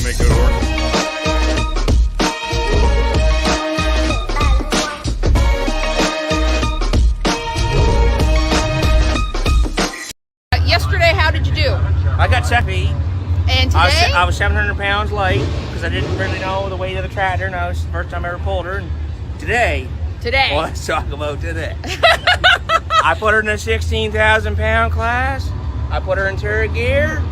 make it work. Yesterday, how did you do? I got second. And today? I was 700 pounds light because I didn't really know the weight of the tractor, and it was the first time I ever pulled her. And today, well, let's talk about today. I put her in a 16,000 pound class. I put her in third gear.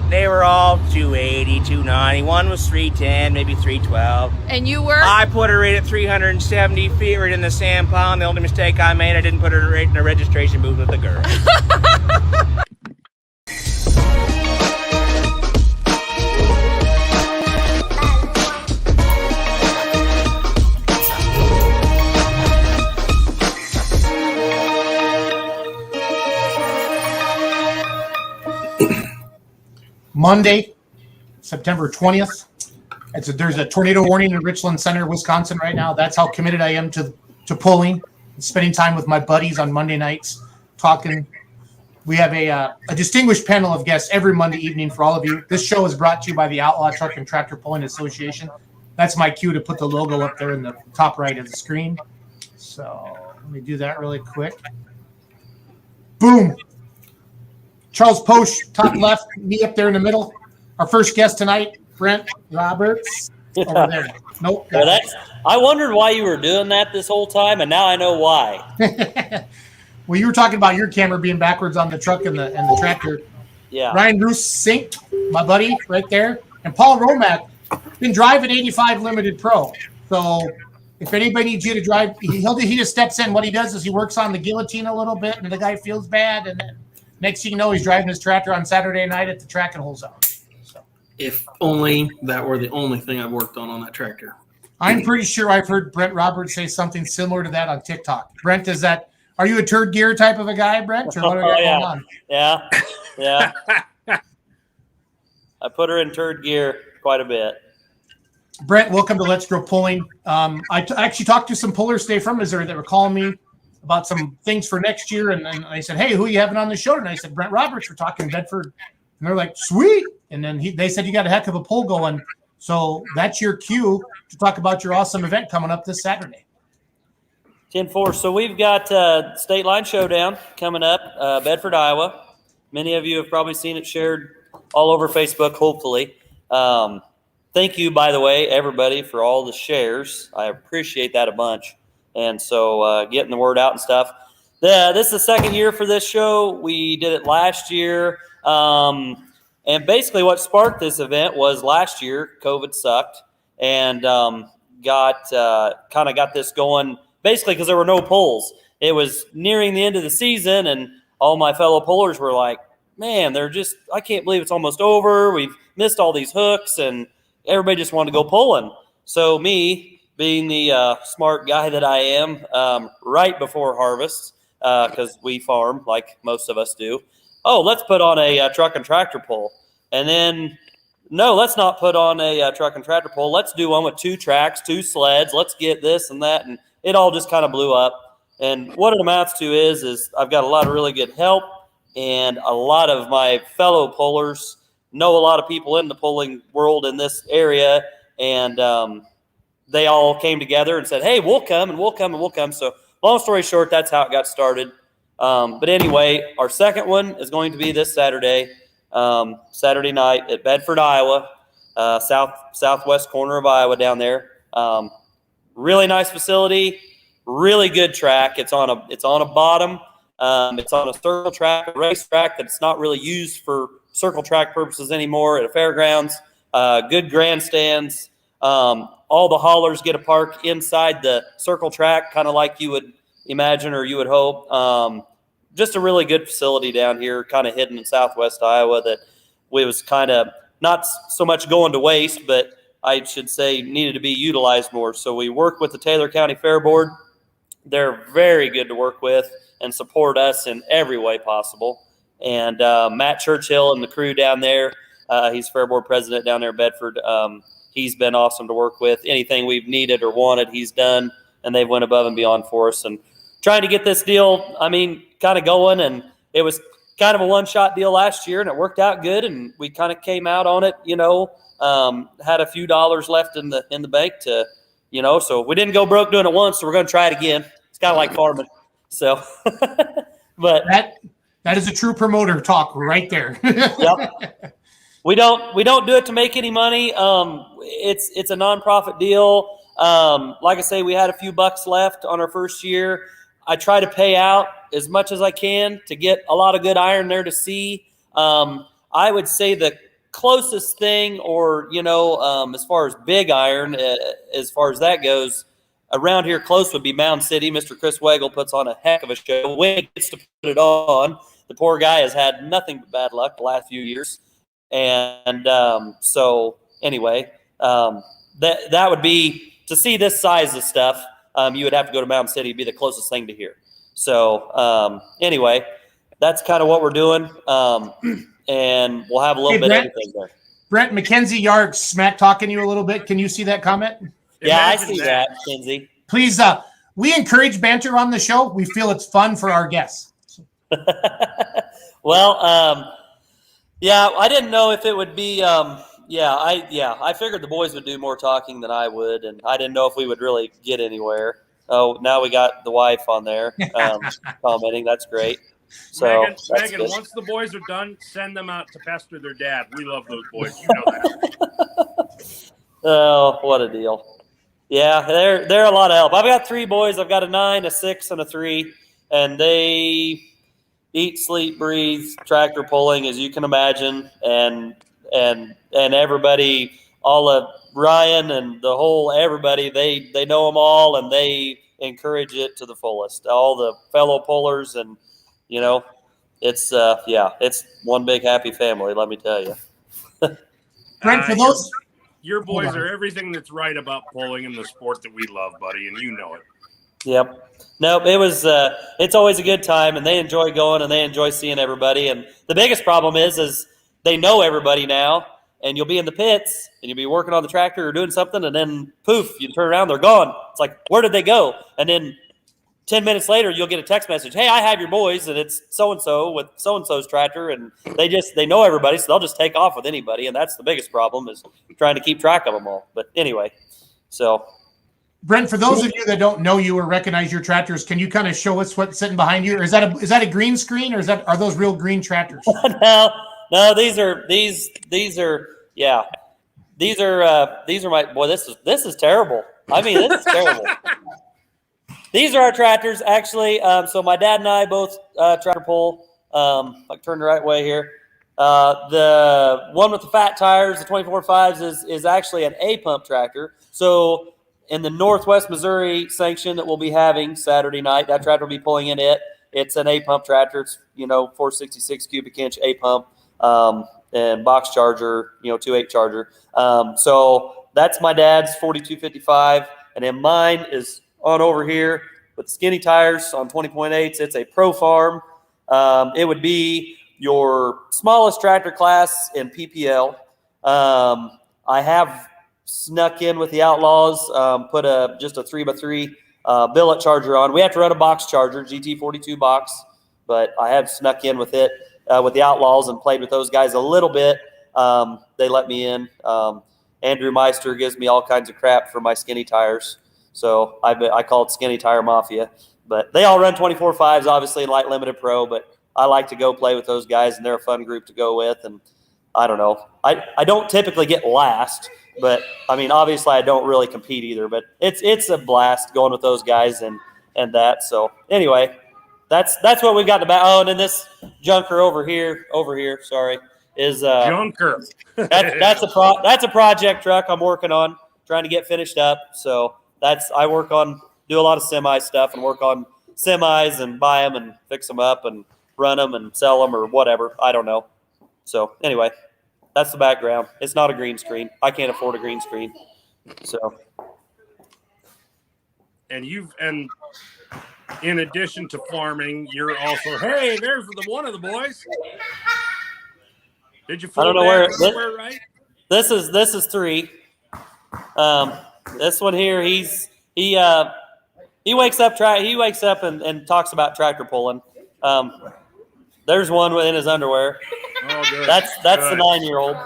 They were all 280, 290. One was 310, maybe 312. And you were? I put her right at 370 feet, right in the sand pile. And the only mistake I made, I didn't put her right in the registration booth with the girl. Monday, September 20th. There's a tornado warning in Richland Center, Wisconsin right now. That's how committed I am to pulling and spending time with my buddies on Monday nights, talking. We have a distinguished panel of guests every Monday evening for all of you. This show is brought to you by the Outlaw Truck and Tractor Pulling Association. That's my cue to put the logo up there in the top right of the screen. So let me do that really quick. Boom. Charles Posh, top left, me up there in the middle. Our first guest tonight, Brent Roberts, over there. Nope. Well, I wondered why you were doing that this whole time, and now I know why. Well, you were talking about your camera being backwards on the truck and the tractor. Yeah. Ryan Roos Sink, my buddy, right there. And Paul Romack, been driving 85 Limited Pro. So if anybody needs you to drive, he just steps in. What he does is he works on the guillotine a little bit, and the guy feels bad, and then next thing you know, he's driving his tractor on Saturday night at the track and holes out. So, if only that were the only thing I've worked on that tractor. I'm pretty sure I've heard Brent Roberts say something similar to that on TikTok. Brent, are you a third gear type of a guy, Brent? Or what are you going on? Yeah. I put her in third gear quite a bit. Brent, welcome to Let's Grow Pulling. I actually talked to some pullers today from Missouri that were calling me about some things for next year. And then I said, hey, who are you having on the show tonight? I said, Brent Roberts. We're talking Bedford. And they're like, sweet. And then they said, you got a heck of a pull going. So that's your cue to talk about your awesome event coming up this Saturday. 10-4. So we've got Stateline Showdown coming up, Bedford, Iowa. Many of you have probably seen it shared all over Facebook, hopefully. Thank you, by the way, everybody, for all the shares. I appreciate that a bunch. And so getting the word out and stuff. This is the second year for this show. We did it last year. And basically what sparked this event was last year, COVID sucked. And got this going basically because there were no pulls. It was nearing the end of the season, and all my fellow pullers were like, man, I can't believe it's almost over. We've missed all these hooks, and everybody just wanted to go pulling. So me, being the smart guy that I am, right before harvest, because we farm like most of us do. Oh, let's put on a truck and tractor pull. And then, no, let's not put on a truck and tractor pull. Let's do one with 2 tracks, 2 sleds. Let's get this and that. And it all just kind of blew up. And what it amounts to is I've got a lot of really good help, and a lot of my fellow pullers know a lot of people in the pulling world in this area. And they all came together and said, hey, we'll come and we'll come and we'll come. So long story short, that's how it got started. But anyway, our second one is going to be this Saturday night at Bedford, Iowa, southwest corner of Iowa down there. Really nice facility, really good track. It's on a bottom. It's on a circle track, a race track that's not really used for circle track purposes anymore at a fairgrounds. Good grandstands. All the haulers get to park inside the circle track, kind of like you would imagine or you would hope. Just a really good facility down here, kind of hidden in southwest Iowa that was kind of not so much going to waste, but I should say needed to be utilized more. So we work with the Taylor County Fair Board. They're very good to work with and support us in every way possible. And Matt Churchill and the crew down there, he's Fair Board president down there in Bedford. He's been awesome to work with. Anything we've needed or wanted, he's done, and they've went above and beyond for us. And trying to get this deal, kind of going, and it was kind of a one-shot deal last year, and it worked out good, and we kind of came out on it, had a few dollars left in the bank to, so we didn't go broke doing it once, so we're going to try it again. It's kind of like farming. So, but that is a true promoter talk right there. Yep. We don't do it to make any money. It's a nonprofit deal. Like I say, we had a few bucks left on our first year. I try to pay out as much as I can to get a lot of good iron there to see. I would say the closest thing, or as far as big iron, as far as that goes, around here close would be Mound City. Mr. Chris Weigel puts on a heck of a show. When he gets to put it on, the poor guy has had nothing but bad luck the last few years. And so anyway, that would be, to see this size of stuff, you would have to go to Mound City, be the closest thing to here. So anyway, that's kind of what we're doing. And we'll have a little bit of everything there. Brent, Mackenzie Yard smack talking you a little bit. Can you see that comment? Yeah, I see that, Mackenzie. Please, we encourage banter on the show. We feel it's fun for our guests. Well, yeah, I didn't know if it would be. I figured the boys would do more talking than I would, and I didn't know if we would really get anywhere. Oh, now we got the wife on there commenting. That's great. So, Megan, once the boys are done, send them out to pester their dad. We love those boys. You know that. Oh, what a deal. Yeah, they're a lot of help. I've got 3 boys. I've got a 9, a 6, and a 3, and they eat, sleep, breathe tractor pulling, as you can imagine, and everybody, all of Ryan and the whole everybody, they know them all, and they encourage it to the fullest. All the fellow pullers, and it's it's one big happy family. Let me tell you. Brent, for those. Your boys are everything that's right about pulling in the sport that we love, buddy, and you know it. Yep. Nope. It was. It's always a good time, and they enjoy going, and they enjoy seeing everybody. And the biggest problem is they know everybody now, and you'll be in the pits, and you'll be working on the tractor or doing something, and then poof, you turn around, they're gone. It's like, where did they go? And then 10 minutes later, you'll get a text message. Hey, I have your boys, and it's so-and-so with so-and-so's tractor, and they know everybody, so they'll just take off with anybody, and that's the biggest problem, is trying to keep track of them all. But anyway, so. Brent, for those of you that don't know you or recognize your tractors, can you kind of show us what's sitting behind you? Or is that a green screen, or are those real green tractors? No, these are my boy. This is terrible. I mean, this is terrible. These are our tractors, actually. So my dad and I both tractor pull. I can turn the right way here. The one with the fat tires, the 24.5s, is actually an A-pump tractor. So in the Northwest Missouri sanction that we'll be having Saturday night, that tractor will be pulling in it. It's an A-pump tractor. It's 466 cubic inch A-pump and box charger, 2.8 charger. So that's my dad's 4255, and then mine is on over here with skinny tires on 20.8s. It's a Pro Farm. It would be your smallest tractor class in PPL. I have snuck in with the Outlaws, put just a 3x3 billet charger on. We have to run a box charger, GT42 box, but I have snuck in with it with the Outlaws and played with those guys a little bit. They let me in. Andrew Meister gives me all kinds of crap for my skinny tires. So I call it Skinny Tire Mafia. But they all run 24.5s, obviously, in Light Limited Pro. But I like to go play with those guys, and they're a fun group to go with. And I don't know. I don't typically get last, but, I mean, obviously I don't really compete either. But it's a blast going with those guys and that. So, anyway, that's what we've got in the back. Oh, and then this junker over here, sorry, is junker. That's a project truck I'm working on, trying to get finished up. So I do a lot of semi stuff and work on semis and buy them and fix them up and run them and sell them or whatever. I don't know. So anyway, that's the background. It's not a green screen. I can't afford a green screen. So. And in addition to farming, you're also, hey, there's one of the boys. Did you? I don't know where. Right? This is 3. This one here, he wakes up and talks about tractor pulling. There's one in his underwear. Oh, good. That's the 9-year-old.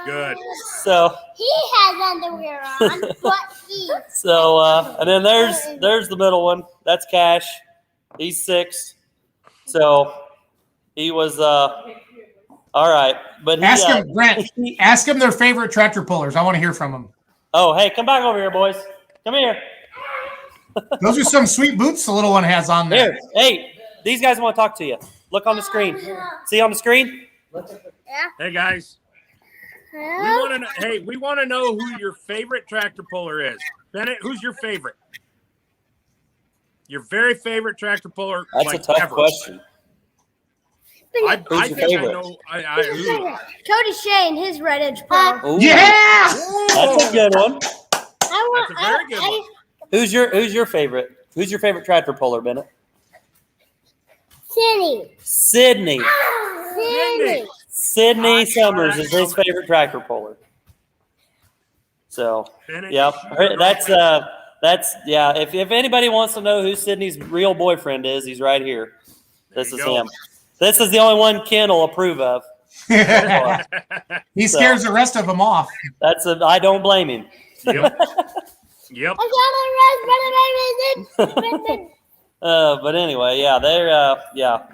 Good. So he has underwear on, but he. So and then there's the middle one. That's Cash. He's 6. So he was all right. But he, ask him, Brent. Ask him their favorite tractor pullers. I want to hear from them. Oh, hey, come back over here, boys. Come here. Those are some sweet boots the little one has on there. Here, hey, these guys want to talk to you. Look on the screen. See on the screen? Hey guys. We want to know who your favorite tractor puller is. Bennett, who's your favorite? Your very favorite tractor puller? That's a tough question. Who's your favorite? Cody Shane, his Red Edge puller. Yeah! That's a good one. That's a very good one. Who's your favorite? Who's your favorite tractor puller, Bennett? Sydney. Sydney Summers is his favorite tractor puller. So, yeah, that's yeah. If anybody wants to know who Sydney's real boyfriend is, he's right here. This is him. This is the only one Ken will approve of. He scares the rest of them off. I don't blame him. Yep. Yep. But anyway, yeah, they're yeah.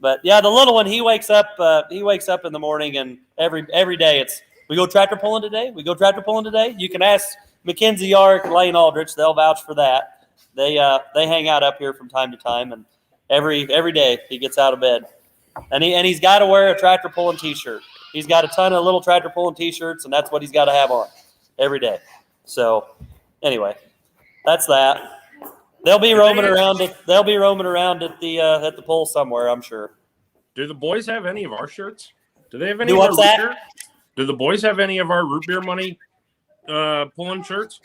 But yeah, the little one, he wakes up in the morning, and every day we go tractor pulling today. We go tractor pulling today. You can ask Mackenzie Yark, Lane Aldrich; they'll vouch for that. They hang out up here from time to time, and every day he gets out of bed, and he's got to wear a tractor pulling T-shirt. He's got a ton of little tractor pulling T-shirts, and that's what he's got to have on every day. So anyway, that's that. They'll be roaming around at the pole somewhere, I'm sure. Do the boys have any of our shirts? Do they have any of our root beer? Do the boys have any of our root beer money pulling shirts?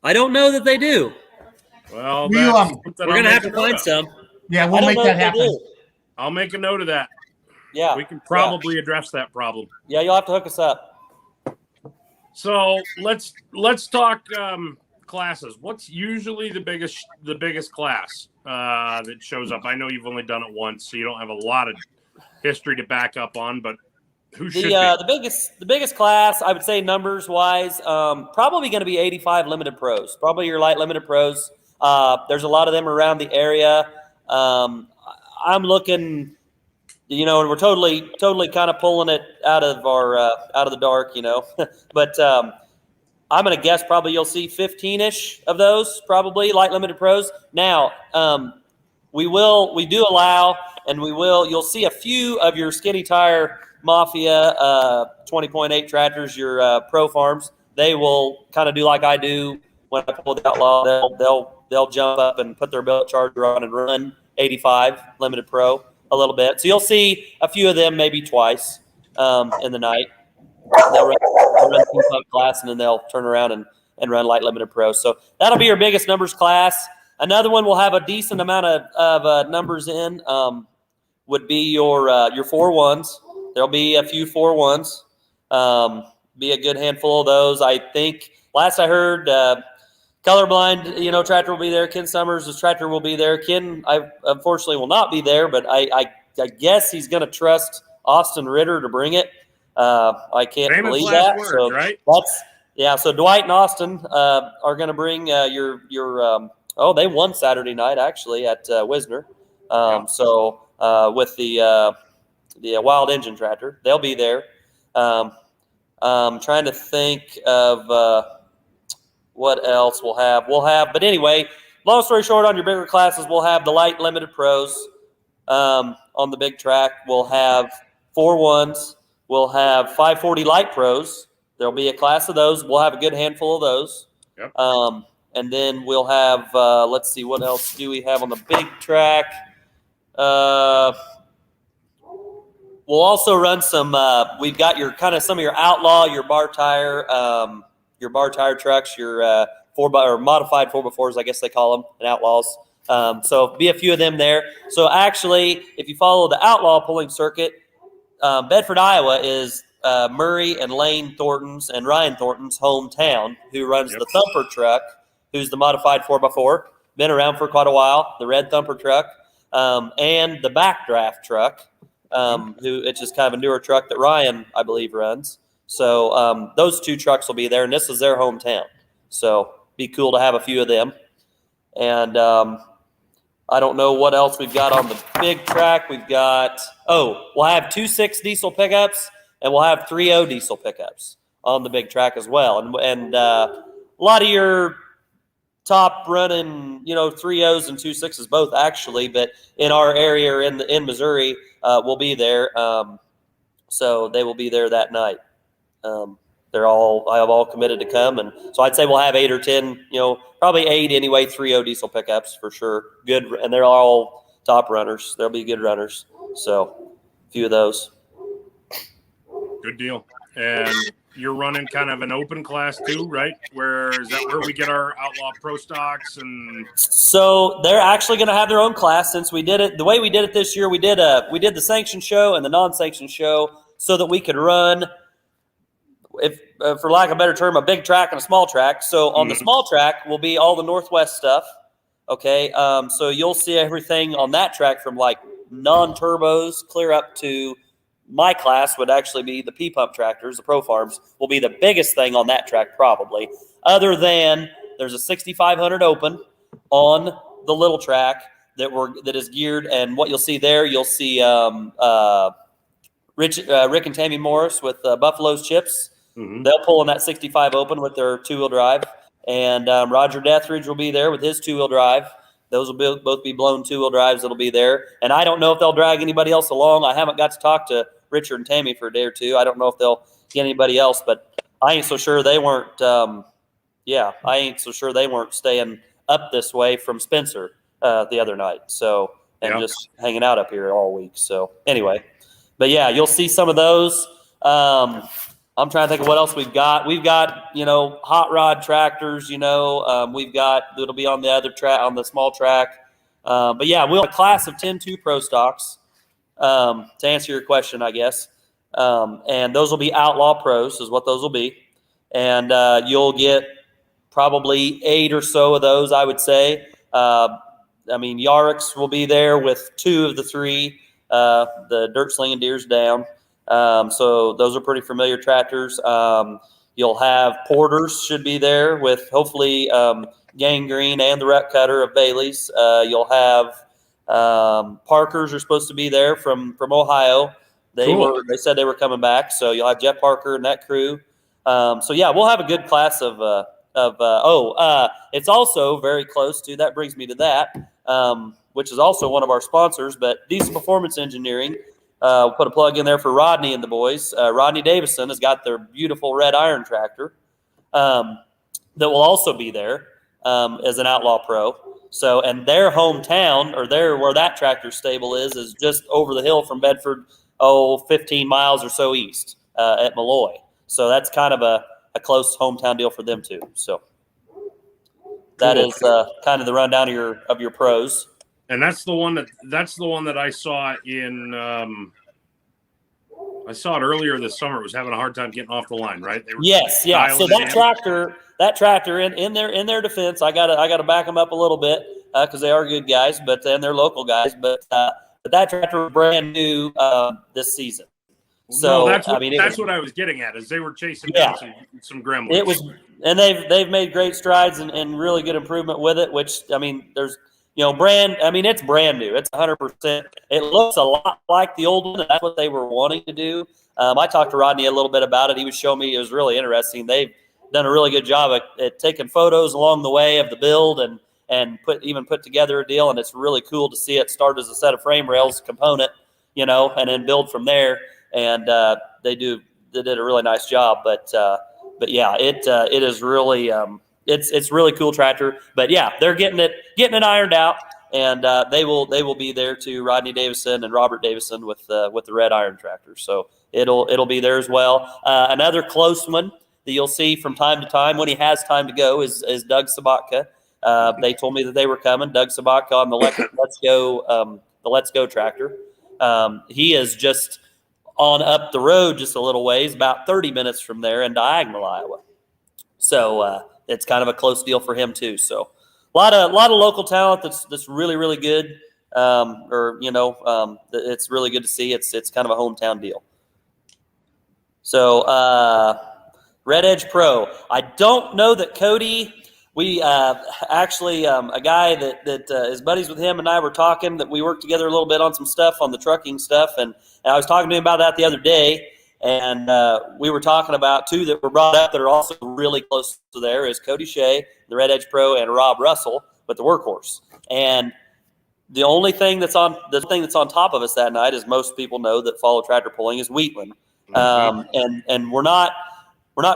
I don't know that they do. Well, we're gonna have to find some. Yeah, we'll make that happen. I'll make a note of that. Yeah, we can probably address that problem. Yeah, you'll have to hook us up. So let's talk classes. What's usually the biggest class that shows up? I know you've only done it once, so you don't have a lot of history to back up on, but who should be? The biggest class, I would say numbers wise, probably going to be 85 limited pros. Probably your light limited pros. There's a lot of them around the area. I'm looking, and we're totally kind of pulling it out of the dark, but I'm going to guess probably you'll see 15-ish of those, probably light limited pros. Now, we do allow, and you'll see a few of your skinny tire Mafia 20.8 tractors, your pro farms. They will kind of do like I do when I pull the Outlaw. They'll jump up and put their belt charger on and run 85 limited pro a little bit. So you'll see a few of them maybe twice in the night. They'll run pump class, and then they'll turn around and run light limited pro. So that'll be your biggest numbers class. Another one will have a decent amount of numbers in. Would be your 4-1s. There'll be a few 4-1s. Be a good handful of those. I think last I heard, Colorblind, tractor will be there. Ken Summers' tractor will be there. Ken, I unfortunately will not be there, but I guess he's going to trust Austin Ritter to bring it. I can't believe that. Words, so right? So Dwight and Austin are going to bring your they won Saturday night actually at Wisner. So with the Wild Engine tractor, they'll be there. Trying to think of what else we'll have. But anyway, long story short, on your bigger classes, we'll have the light limited pros on the big track. We'll have 4-1s. We'll have 540 light pros. There'll be a class of those. We'll have a good handful of those. Yep. And then we'll have, let's see, what else do we have on the big track? We'll also run some, we've got some of your Outlaw, your bar tire trucks, your modified 4x4s, I guess they call them, and Outlaws. So be a few of them there. So actually, if you follow the Outlaw pulling circuit, Bedford, Iowa is Murray and Lane Thornton's and Ryan Thornton's hometown, who runs the Thumper truck, who's the modified 4x4. Been around for quite a while, the red Thumper truck. and the backdraft truck, it's just kind of a newer truck that Ryan, I believe, runs. So those 2 trucks will be there, and this is their hometown. So be cool to have a few of them. And I don't know what else we've got on the big track. We've got, we'll have 2.6 diesel pickups, and we'll have 3.0 diesel pickups on the big track as well. And a lot of your top running, 3.0s and 2.6s both actually, but in our area in Missouri, we'll be there. So they will be there that night. I have all committed to come, and so I'd say we'll have 8 or 10, probably 8 anyway, 3.0 diesel pickups for sure. Good, and they're all top runners. They'll be good runners. So a few of those. Good deal. And you're running kind of an open class too, right? Where we get our Outlaw Pro stocks? And so they're actually going to have their own class since we did it the way we did it this year. We did the sanctioned show and the non-sanctioned show so that we could run, if for lack of a better term, a big track and a small track. So on the small track will be all the Northwest stuff. Okay. So you'll see everything on that track from like non-turbos clear up to my class would actually be the P-pump tractors. The Pro Farms will be the biggest thing on that track probably, other than there's a 6500 open on the little track that is geared. And what you'll see there, you'll see Rick and Tammy Morris with Buffalo's chips. They'll pull in that 65 open with their 2-wheel drive. And Roger Deathridge will be there with his 2-wheel drive. Those will both be blown 2-wheel drives that'll be there. And I don't know if they'll drag anybody else along. I haven't got to talk to Richard and Tammy for a day or two. I don't know if they'll get anybody else, but I ain't so sure they weren't I ain't so sure they weren't staying up this way from Spencer the other night. So just hanging out up here all week. So anyway, but yeah, you'll see some of those. I'm trying to think of what else we've got. We've got, hot rod tractors, we've got, it'll be on the other track, on the small track. But yeah, we'll have a class of 10-2 Pro stocks, to answer your question, I guess. And those will be Outlaw Pros is what those will be. And you'll get probably 8 or so of those, I would say. Yarrick's will be there with 2 of the 3, the Dirt Slinging Deers down. So those are pretty familiar tractors. You'll have Porters should be there with hopefully Gangrene and the Rut Cutter of Bailey's. You'll have Parkers are supposed to be there from Ohio. They said they were coming back. So you'll have Jeff Parker and that crew. So yeah, we'll have a good class of it's also very close to, that brings me to that, which is also one of our sponsors, but Diesel Performance Engineering. We'll put a plug in there for Rodney and the boys. Rodney Davidson has got their beautiful red iron tractor that will also be there as an Outlaw Pro. So, and their hometown, or where that tractor stable is just over the hill from Bedford, 15 miles or so east at Malloy. So that's kind of a close hometown deal for them too. So that is kind of the rundown of your pros. And that's the one that I saw in. I saw it earlier this summer. It was having a hard time getting off the line, right? Yes. So that tractor in their defense, I gotta back them up a little bit because they are good guys, but then they're local guys. But that tractor was brand new this season. So no, that's what I was getting at, is they were chasing down some gremlins. It was, and they've made great strides and really good improvement with it. Which there's. It's brand new. It's 100%. It looks a lot like the old one, and that's what they were wanting to do. I talked to Rodney a little bit about it. He was showing me it was really interesting. They've done a really good job at taking photos along the way of the build and put together a deal, and it's really cool to see it start as a set of frame rails component, and then build from there. And they did a really nice job. But yeah, it is really It's really cool tractor, but yeah, they're getting it ironed out, and they will be there too. Rodney Davidson and Robert Davidson with the red iron tractor, so it'll be there as well. Another close one that you'll see from time to time when he has time to go is Doug Sobotka. They told me that they were coming. Doug Sobotka on the Let's Go tractor. He is just on up the road just a little ways, about 30 minutes from there in Diagonal, Iowa. So. It's kind of a close deal for him too. So a lot of local talent that's really, really good. It's really good to see. It's kind of a hometown deal. So Red Edge Pro. I don't know that Cody. We actually a guy that is buddies with him and I were talking that we worked together a little bit on some stuff on the trucking stuff, and I was talking to him about that the other day, and we were talking about two that were brought up that are also really close to there is Cody Shea, the Red Edge Pro, and Rob Russell, but the workhorse. And the only thing that's on top of us that night, as most people know that follow tractor pulling, is Wheatland, and we're not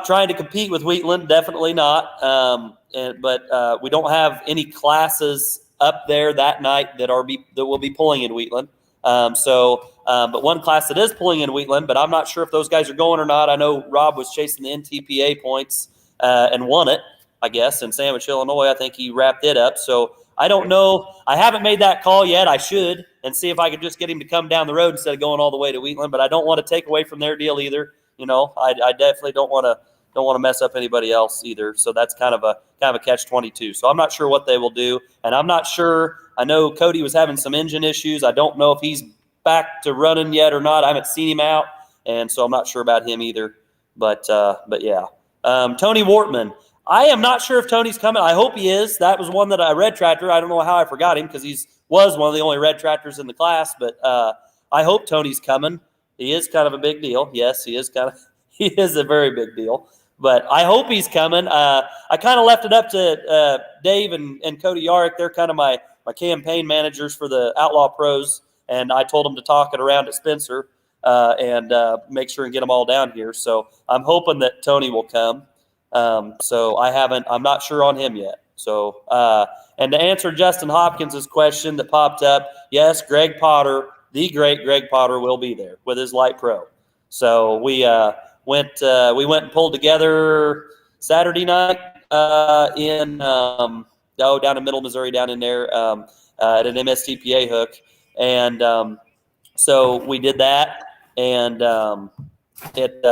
trying to compete with Wheatland, definitely not. But we don't have any classes up there that night that will be pulling in Wheatland. But one class that is pulling in Wheatland, but I'm not sure if those guys are going or not. I know Rob was chasing the NTPA points and won it, I guess, in Sandwich, Illinois. I think he wrapped it up. So I don't know. I haven't made that call yet. I should, and see if I could just get him to come down the road instead of going all the way to Wheatland. But I don't want to take away from their deal either. I definitely don't want to mess up anybody else either. So that's kind of a catch-22. So I'm not sure what they will do, and I'm not sure. I know Cody was having some engine issues. I don't know if he's back to running yet or not. I haven't seen him out, and so I'm not sure about him either. But yeah. Tony Wortman. I am not sure if Tony's coming. I hope he is. That was one that I red tractor. I don't know how I forgot him because he was one of the only red tractors in the class. But I hope Tony's coming. He is kind of a big deal. Yes, he is he is a very big deal. But I hope he's coming. I kind of left it up to Dave and Cody Yarrick. They're kind of my campaign managers for the Outlaw Pros. And I told them to talk it around at Spencer and make sure and get them all down here. So I'm hoping that Tony will come. So I'm not sure on him yet. So, and to answer Justin Hopkins' question that popped up, yes, Greg Potter, the great Greg Potter, will be there with his Light Pro. So we went and pulled together Saturday night down in Middle Missouri, down in there at an MSTPA hook. And so we did that, and it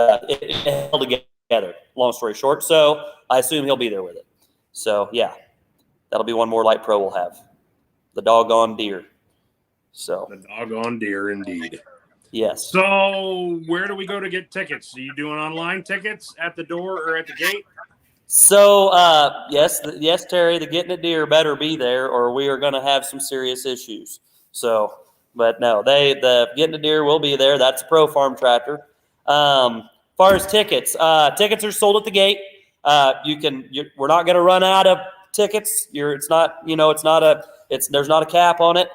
held together, long story short. So I assume he'll be there with it. So, yeah, that'll be one more Light Pro we'll have. The doggone deer. So the doggone deer, indeed. Yes. So where do we go to get tickets? Are you doing online tickets at the door or at the gate? So, yes, Terry, the Getting It Deer better be there, or we are going to have some serious issues. So, but no, the Getting It Deer will be there. That's a Pro Farm tractor. As far as tickets, tickets are sold at the gate. We're not going to run out of tickets. There's not a cap on it.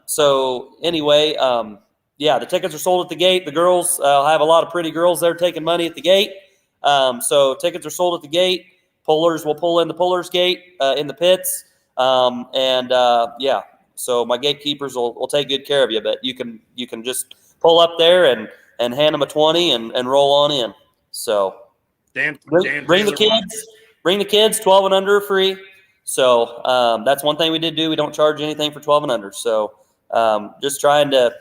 So anyway, the tickets are sold at the gate. The girls have a lot of pretty girls there taking money at the gate. So tickets are sold at the gate. Pullers will pull in the pullers gate in the pits. So my gatekeepers will take good care of you, but you can just pull up there and hand them a 20 and roll on in. So bring the kids 12 and under free. So that's one thing we did do. We don't charge anything for 12 and under. So just trying to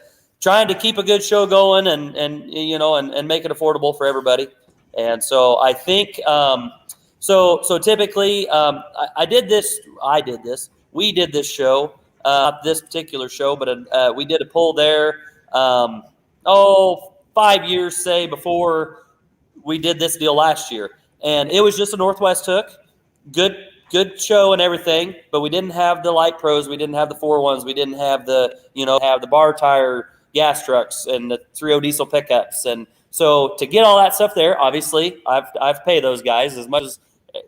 keep a good show going and make it affordable for everybody. And so I think so typically I did this. We did this show, not this particular show, but we did a pull there 5 years, say, before we did this deal last year. And it was just a Northwest hook. Good show and everything, but we didn't have the Light Pros. We didn't have the 4-1s. We didn't have the bar tire gas trucks and the 3.0 diesel pickups. And so to get all that stuff there, obviously, I've paid those guys as much as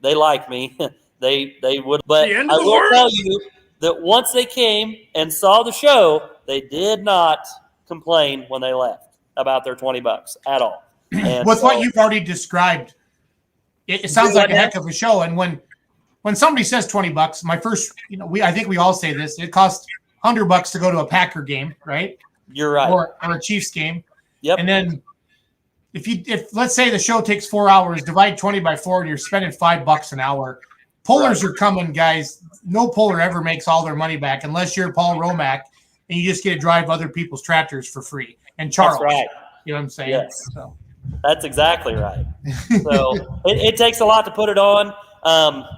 they like me. they would. But I will tell you that once they came and saw the show, they did not complain when they left about their $20 at all. And with what you've already described, it sounds like a heck of a show. And when somebody says $20, my first, I think we all say this, it costs $100 to go to a Packer game, right? You're right. Or a Chiefs game. Yep. And then if let's say the show takes 4 hours, divide 20 by 4, and you're spending $5 an hour. Pullers are coming, guys. No puller ever makes all their money back unless you're Paul Romack and you just get to drive other people's tractors for free. And Charles, that's right. You know what I'm saying? Yes. So. That's exactly right. So it takes a lot to put it on.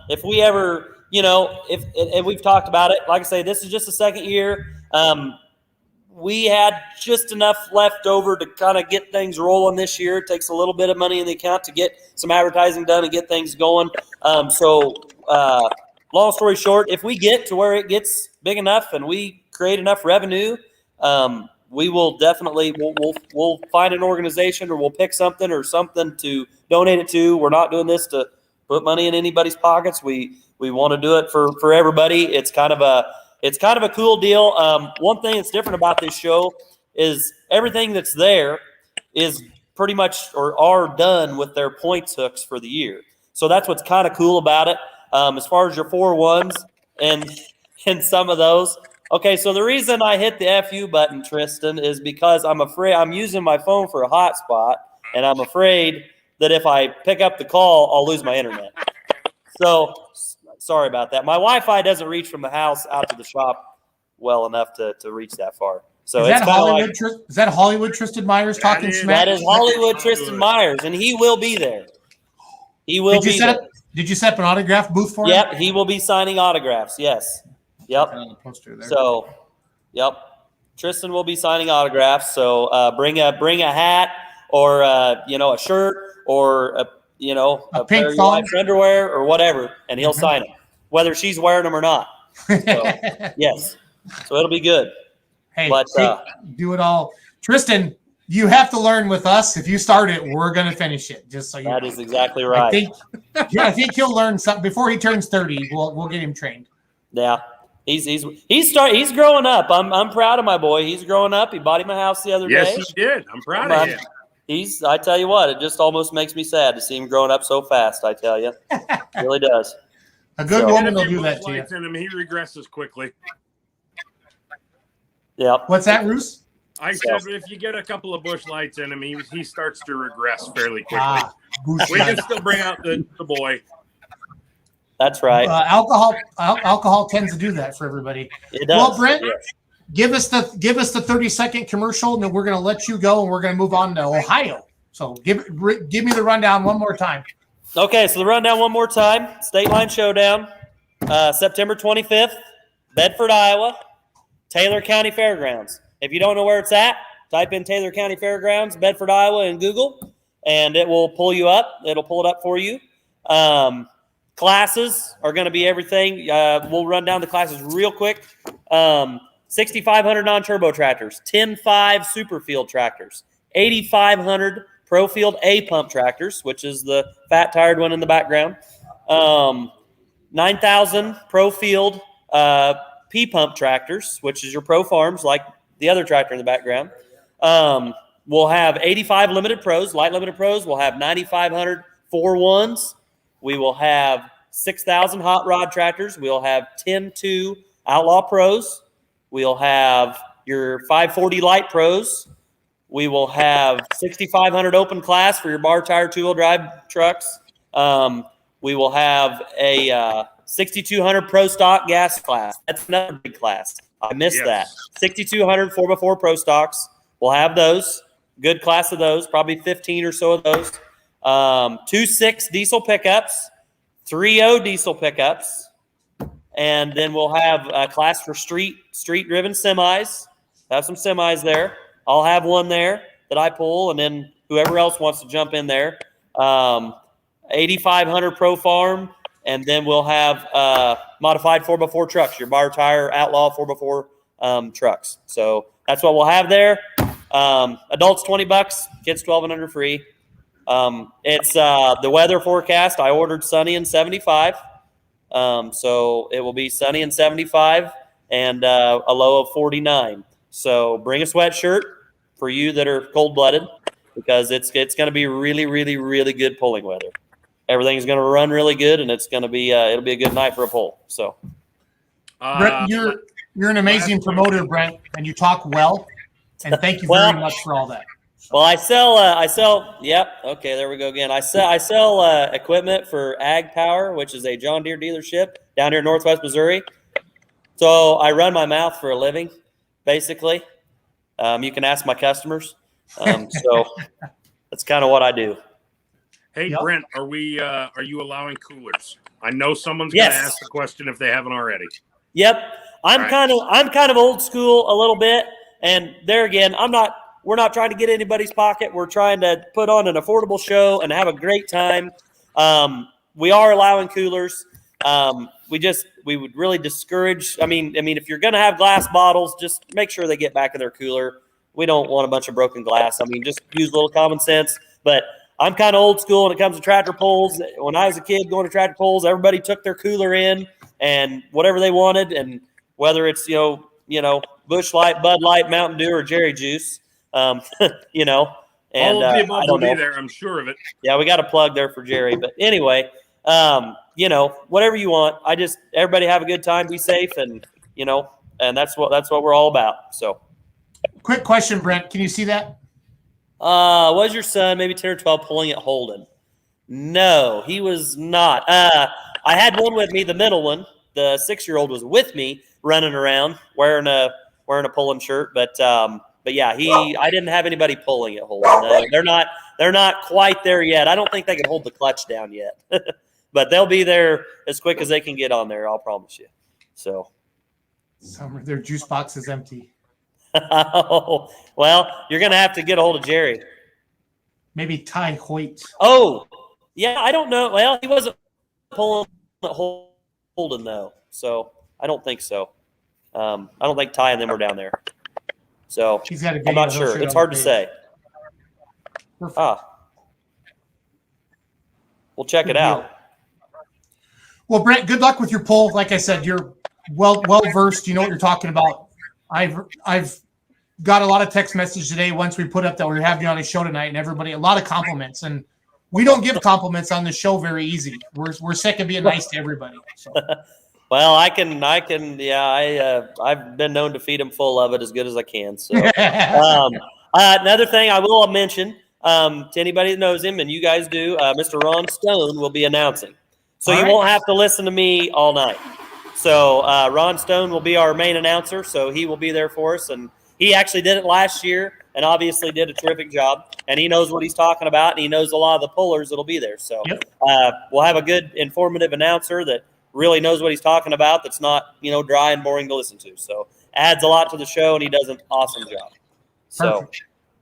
If we ever, if we've talked about it, like I say, this is just the second year. We had just enough left over to kind of get things rolling this year. It takes a little bit of money in the account to get some advertising done and get things going. Long story short, if we get to where it gets big enough and we create enough revenue, we will definitely we'll find an organization, or we'll pick something to donate it to. We're not doing this to put money in anybody's pockets. We want to do it for everybody. It's kind of a cool deal. One thing that's different about this show is everything that's there is pretty much or are done with their points hooks for the year. So that's what's kind of cool about it. As far as your 4-1s and some of those. Okay, so the reason I hit the FU button, Tristan, is because I'm afraid I'm using my phone for a hotspot, and I'm afraid that if I pick up the call, I'll lose my internet. So sorry about that. My Wi-Fi doesn't reach from the house out to the shop well enough to reach that far. So is that Hollywood? Is that Hollywood Tristan Myers talking smack? That is Hollywood Tristan Myers, and he will be there. He will be there. Did you set up an autograph booth for him? Yep, he will be signing autographs. Yes. Yep. On the poster there. So, yep. Tristan will be signing autographs. So bring a hat or a shirt or a pair of your wife's underwear or whatever, and he'll sign them, whether she's wearing them or not. So, yes. So it'll be good. Hey, do it all, Tristan. You have to learn with us. If you start it, we're going to finish it. Just so you know. That is exactly right. I think he'll learn something before he turns 30. We'll get him trained. Yeah, he's growing up. I'm proud of my boy. He's growing up. He bought him a house the other day. Yes, he did. I'm proud of him. I tell you what, it just almost makes me sad to see him growing up so fast. I tell you, it really does. A good woman will do that to you. In him, he regresses quickly. Yeah. What's that, Roos? I said if you get a couple of bush lights in him, he starts to regress fairly quickly. We can still bring out the boy. That's right. Alcohol tends to do that for everybody. It does. Well, Brent, give us the 30-second commercial, and then we're going to let you go, and we're going to move on to Ohio. So give me the rundown one more time. Okay, so the rundown one more time. Stateline Showdown, September 25th, Bedford, Iowa, Taylor County Fairgrounds. If you don't know where it's at, type in Taylor County Fairgrounds, Bedford, Iowa in Google, and it will pull you up. It'll pull it up for you. Classes are going to be everything. We'll run down the classes real quick. 6,500 non-turbo tractors, 10.5 super field tractors, 8,500 pro field A pump tractors, which is the fat tired one in the background, 9,000 pro field P pump tractors, which is your pro farms like the other tractor in the background. We'll have 85 limited pros, light limited pros. We'll have 9,500 4-1s. We will have 6,000 hot rod tractors. We'll have 10.2 outlaw pros. We'll have your 540 light pros. We will have 6,500 open class for your bar tire 2-wheel drive trucks. We will have a 6,200 pro stock gas class. That's another big class. I missed that. 6,200 4x4 pro stocks. We'll have those. Good class of those. Probably 15 or so of those. 2.6 diesel pickups. 3.0 diesel pickups. And then we'll have a class for street-driven semis. Have some semis there. I'll have one there that I pull, and then whoever else wants to jump in there. 8,500 pro farm. And then we'll have modified 4x4 trucks, your bar tire outlaw 4x4 trucks. So that's what we'll have there. Adults $20, kids 12 and under free. It's the weather forecast. I ordered sunny and 75. So it will be sunny and 75 and a low of 49. So bring a sweatshirt for you that are cold-blooded because it's going to be really, really, really good pulling weather. Everything's going to run really good, and it's going to be it'll be a good night for a pull. So, Brent, you're an amazing promoter, Brent, and you talk well. And thank you very much for all that. Well, I sell. Yep. Okay, there we go again. I sell equipment for Ag Power, which is a John Deere dealership down here in Northwest Missouri. So I run my mouth for a living, basically. You can ask my customers. So that's kind of what I do. Hey, Yep. Brent, are you allowing coolers? I know someone's Yes. going to ask the question if they haven't already. Yep. I'm Right. kind of old school a little bit. And there again, we're not trying to get anybody's pocket. We're trying to put on an affordable show and have a great time. We are allowing coolers. We would really discourage. I mean, if you're going to have glass bottles, just make sure they get back in their cooler. We don't want a bunch of broken glass. I mean, just use a little common sense. But I'm kind of old school when it comes to tractor pulls. When I was a kid going to tractor pulls, everybody took their cooler in and whatever they wanted, and whether it's Busch Light, Bud Light, Mountain Dew, or Jerry Juice, And All of the above I will don't be know. there, I'm sure of it. Yeah, we got a plug there for Jerry. But anyway, whatever you want. Everybody have a good time, be safe, and that's what we're all about. So, Quick question, Brent. Can you see that? was your son maybe 10 or 12 pulling at Holden? No, he was not. I had one with me, the middle one. The 6-year-old was with me running around wearing a pulling shirt, but yeah, I didn't have anybody pulling at Holden. They're not quite there yet. I don't think they can hold the clutch down yet, but they'll be there as quick as they can get on there. I'll promise you. So, Their juice box is empty. oh, well, you're gonna have to get a hold of Jerry. Maybe Ty Hoyt. Oh, yeah, I don't know. Well, he wasn't pulling at Holden though, so I don't think so. I don't think Ty and them were down there. So He's got a I'm not video, sure. he'll It's share on hard the to page. say. Perfect. We'll check Good it deal. out. Well, Brent, good luck with your poll. Like I said, you're well versed. You know what you're talking about. I've got a lot of text message today once we put up that we're having you on a show tonight, and everybody a lot of compliments. And we don't give compliments on the show very easy. We're sick of being nice to everybody. So. Well, I can. Yeah, I've been known to feed them full of it as good as I can. So, another thing I will mention to anybody that knows him, and you guys do, Mr. Ron Stone will be announcing. So you won't have to listen to me all night. So Ron Stone will be our main announcer. So he will be there for us, and he actually did it last year, and obviously did a terrific job. And he knows what he's talking about, and he knows a lot of the pullers that'll be there. So we'll have a good, informative announcer that really knows what he's talking about, that's not, dry and boring to listen to. So adds a lot to the show, and he does an awesome job. So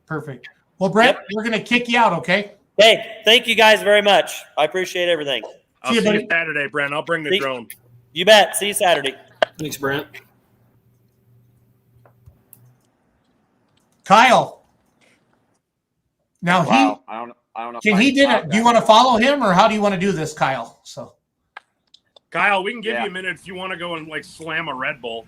Perfect. Well, Brent, we're going to kick you out, okay? Hey, thank you guys very much. I appreciate everything. I'll see you Saturday, Brent. I'll bring the drone. You bet. See you Saturday. Thanks, Brent. Kyle. Now Wow. I don't know. do you want to follow him, or how do you want to do this, Kyle? So Kyle, we can give you a minute if you want to go and slam a Red Bull.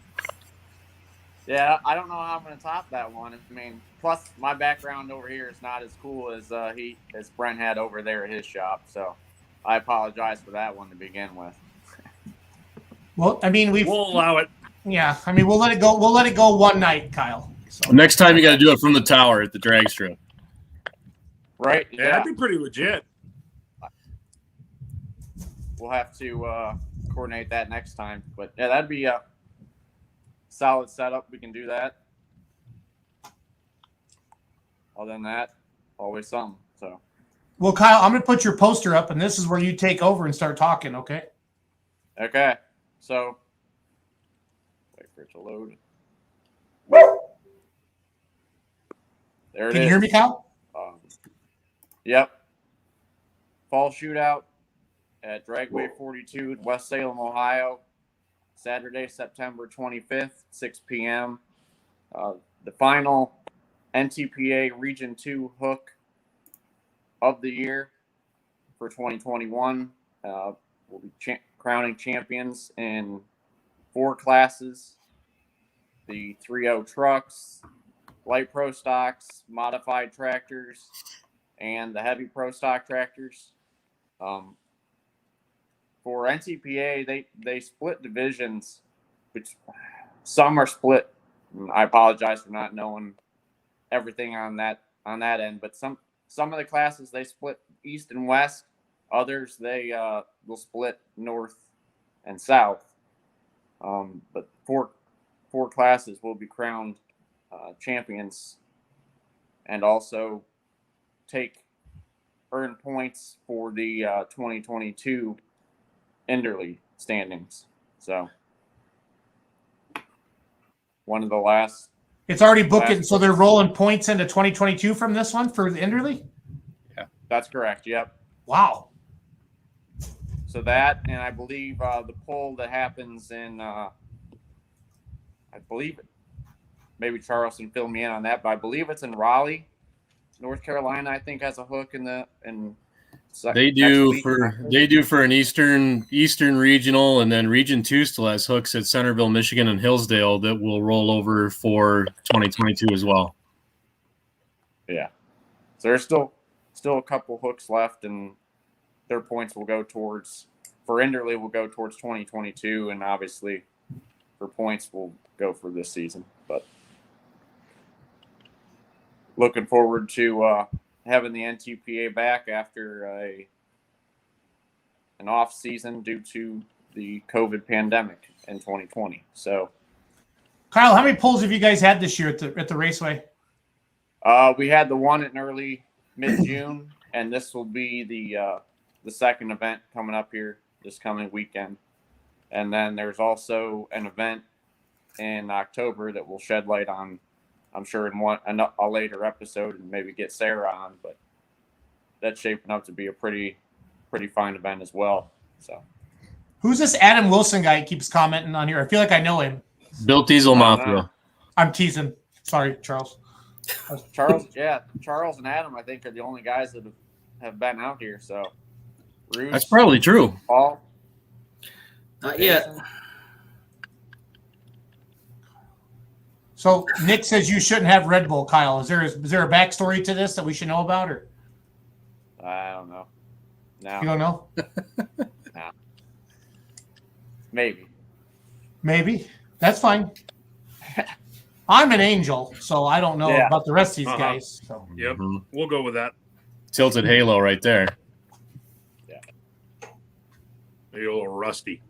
Yeah, I don't know how I'm going to top that one. I mean, plus my background over here is not as cool as Brent had over there at his shop. So I apologize for that one to begin with. Well, I mean, we'll allow it. Yeah, I mean, we'll let it go. We'll let it go one night, Kyle. So. Next time you got to do it from the tower at the drag strip. Right? Yeah, that'd be pretty legit. We'll have to coordinate that next time. But yeah, that'd be a solid setup. We can do that. Other than that, always something. So. Well, Kyle, I'm going to put your poster up, and this is where you take over and start talking, okay? Okay. So, wait for it to load. There it is. Can you hear me, Kyle? Yep. Fall Shootout at Dragway 42 in West Salem, Ohio. Saturday, September 25th, 6 p.m. The final NTPA Region 2 hook of the year for 2021. We'll be crowning champions in 4 classes: the 3.0 trucks, light pro stocks, modified tractors, and the heavy pro stock tractors. For NTPA, they split divisions, which some are split. I apologize for not knowing everything on that end, but some of the classes they split east and west. Others they will split north and south. But four classes will be crowned champions, and also take earn points for the 2022 Enderley standings. So one of the last. It's already booked, so they're rolling points into 2022 from this one for the Enderley? Yeah, that's correct. Yep. Wow. So that, and I believe the poll that happens in, I believe, maybe Charles can fill me in on that, but I believe it's in Raleigh, North Carolina. I think has a hook in the They do for an Eastern regional, and then Region 2 still has hooks at Centerville, Michigan, and Hillsdale that will roll over for 2022 as well. Yeah, so there's still a couple hooks left, and their points will go towards, for Enderley will go towards 2022, and obviously for points will go for this season. But looking forward to having the NTPA back after an off season due to the COVID pandemic in 2020. So, Kyle, how many polls have you guys had this year at the raceway? we had the one in early mid-June, and this will be the second event coming up here this coming weekend. And then there's also an event in October that we'll shed light on, I'm sure, in a later episode, and maybe get Sarah on. But that's shaping up to be a pretty fine event as well. So, who's this Adam Wilson guy who keeps commenting on here? I feel like I know him. Built Diesel Mafia. I'm teasing. Sorry, Charles. Charles and Adam, I think, are the only guys that have been out here. So, Bruce, That's probably true. Paul, Not yet. So Nick says you shouldn't have Red Bull, Kyle. Is there a backstory to this that we should know about, or I don't know. No, you don't know? no. Maybe. That's fine. I'm an angel, so I don't know about the rest of these Uh-huh. guys. So. Yep, we'll go with that. Tilted Halo right there. Yeah. You're a little rusty.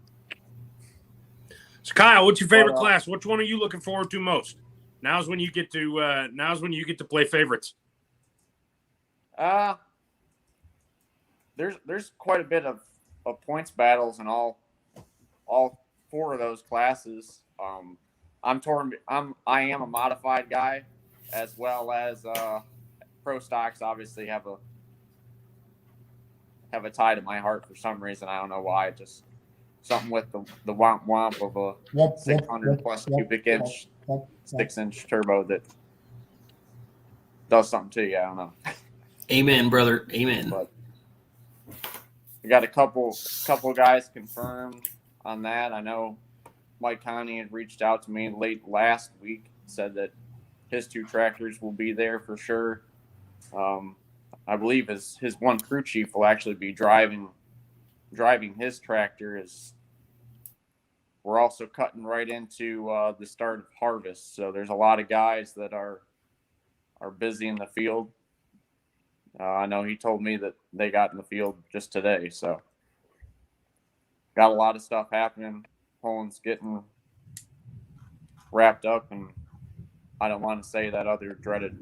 So Kyle, what's your favorite Well, class? Which one are you looking forward to most? Now's when you get to play favorites. There's quite a bit of points battles in all four of those classes. I'm torn. I am a modified guy, as well as pro stocks. Obviously have a tie to my heart for some reason. I don't know why. Just something with the womp womp of a 600 plus cubic inch 6-inch turbo that does something to you. I don't know. Amen, brother. Amen. But we got a couple guys confirmed on that. I know Mike Connie had reached out to me late last week, said that his 2 tractors will be there for sure. I believe his one crew chief will actually be driving his tractor. As we're also cutting right into the start of harvest, so there's a lot of guys that are busy in the field. I know he told me that they got in the field just today, so got a lot of stuff happening. Poland's getting wrapped up, and I don't want to say that other dreaded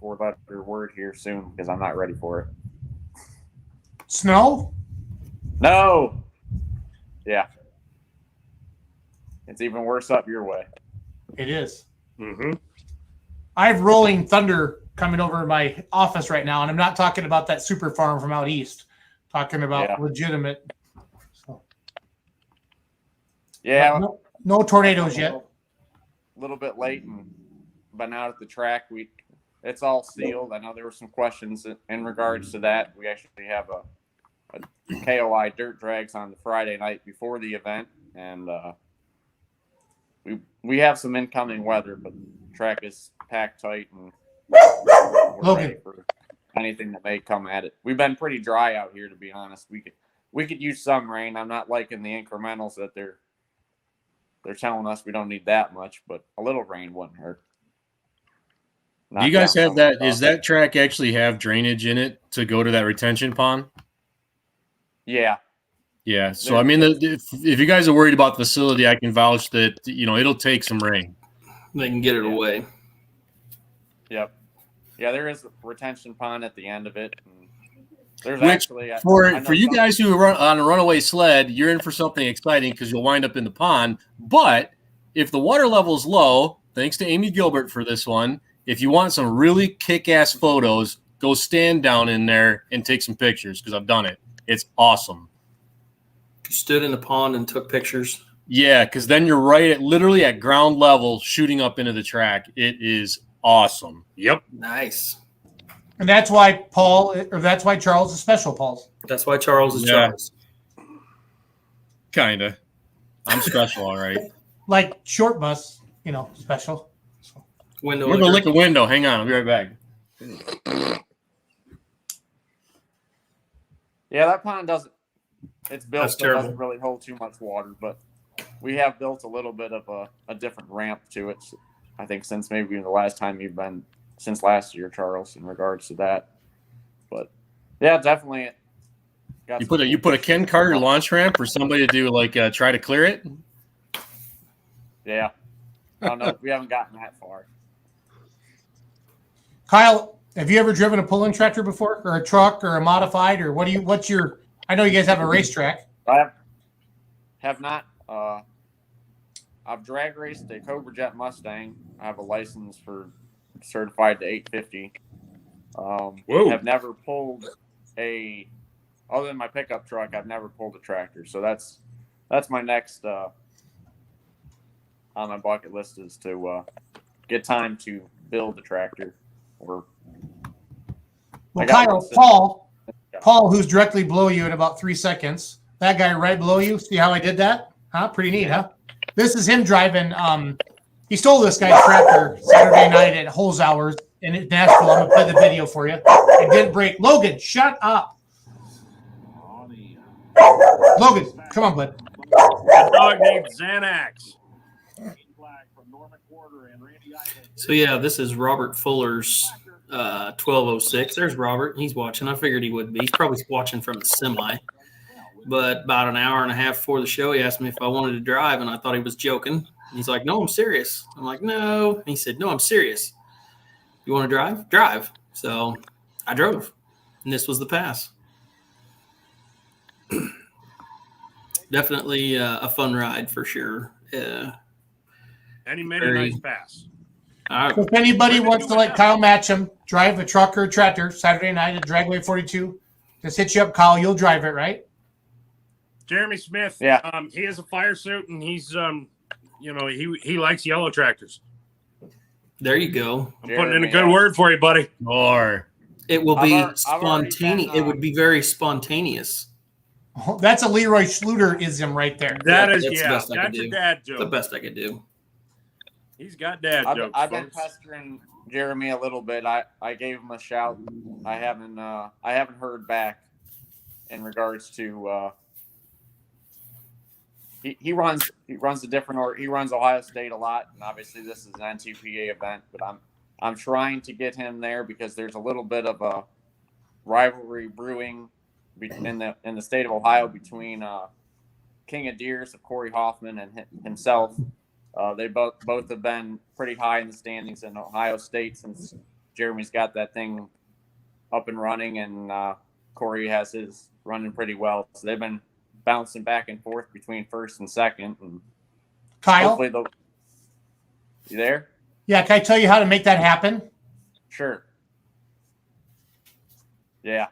4-letter word here soon because I'm not ready for it. Snow? No. Yeah. It's even worse up your way. It is. Mm-hmm. I have rolling thunder coming over my office right now, and I'm not talking about that super farm from out east. Talking about legitimate. So. Yeah. No tornadoes yet. A little bit late and been out at the track. It's all sealed. I know there were some questions in regards to that. We actually have a KOI dirt drags on the Friday night before the event, and we have some incoming weather, but the track is packed tight, and we're ready for anything that may come at it. We've been pretty dry out here, to be honest. We could use some rain. I'm not liking the incrementals that they're telling us we don't need that much, but a little rain wouldn't hurt. Do you guys have that? Does that track actually have drainage in it to go to that retention pond? Yeah. Yeah. So, I mean, if you guys are worried about the facility, I can vouch that, it'll take some rain. They can get it away. Yep. Yeah, there is a retention pond at the end of it. And There's Which actually for you guys who run on a runaway sled, you're in for something exciting because you'll wind up in the pond. But if the water level is low, thanks to Amy Gilbert for this one, if you want some really kick-ass photos, go stand down in there and take some pictures because I've done it. It's awesome. You stood in the pond and took pictures. Yeah, because then you're literally at ground level shooting up into the track. It is awesome. Yep. Nice. And that's why that's why Charles is special, Paul. That's why Charles is Charles. Kinda. I'm special, all right. Like short bus, special. Window. We're gonna lick a window. Hang on, I'll be right back. Yeah, that pond doesn't. It's built That's so it terrible. doesn't really hold too much water, but we have built a little bit of a different ramp to it. I think since maybe the last time you've been, since last year, Charles, in regards to that. But yeah, definitely. You put a Ken Carter launch ramp for somebody to do try to clear it. Yeah, I don't know. We haven't gotten that far. Kyle, have you ever driven a pulling tractor before, or a truck, or a modified, or what's your? I know you guys have a racetrack. I have not. I've drag raced a Cobra Jet Mustang. I have a license for certified to 850. Whoa. Have never pulled other than my pickup truck. I've never pulled a tractor. So that's my next on my bucket list is to get time to build a tractor. Or well, Kyle, Paul, who's directly below you in about 3 seconds. That guy right below you. See how I did that? Huh? Pretty neat, huh? This is him driving. He stole this guy's tractor Saturday night at Holes Hours in Nashville. I'm gonna play the video for you. It didn't break. Logan, shut up. Logan, come on, bud. That dog needs Xanax. So yeah, this is Robert Fuller's 1206. There's Robert. He's watching. I figured he would be. He's probably watching from the semi. But about an hour and a half before the show, he asked me if I wanted to drive, and I thought he was joking. He's like, "No, I'm serious." I'm like, "No." And he said, "No, I'm serious. You want to drive? Drive." So I drove, and this was the pass. Definitely a fun ride for sure. Any nice pass. So if anybody wants to let Kyle Matcham drive a truck or a tractor Saturday night at Dragway 42, just hit you up, Kyle. You'll drive it, right? Jeremy Smith. Yeah. He has a fire suit, and he's he likes yellow tractors. There you go. I'm putting in a good word for you, buddy. Or it will be I've already spontaneous. been, It would be very spontaneous. Oh, that's a Leroy Schluter-ism right there. That's the best I could that's your do. dad The joke. best I could do. He's got dad jokes. I've been folks. pestering Jeremy a little bit. I gave him a shout. I haven't heard back in regards to he runs a different or he runs Ohio State a lot, and obviously this is an NTPA event, but I'm trying to get him there because there's a little bit of a rivalry brewing in the state of Ohio between King of Deers of Corey Hoffman and himself. They both have been pretty high in the standings in Ohio State since Jeremy's got that thing up and running, and Corey has his running pretty well. So they've been bouncing back and forth between first and second. And Kyle? You there? Yeah, can I tell you how to make that happen? Sure. Yeah.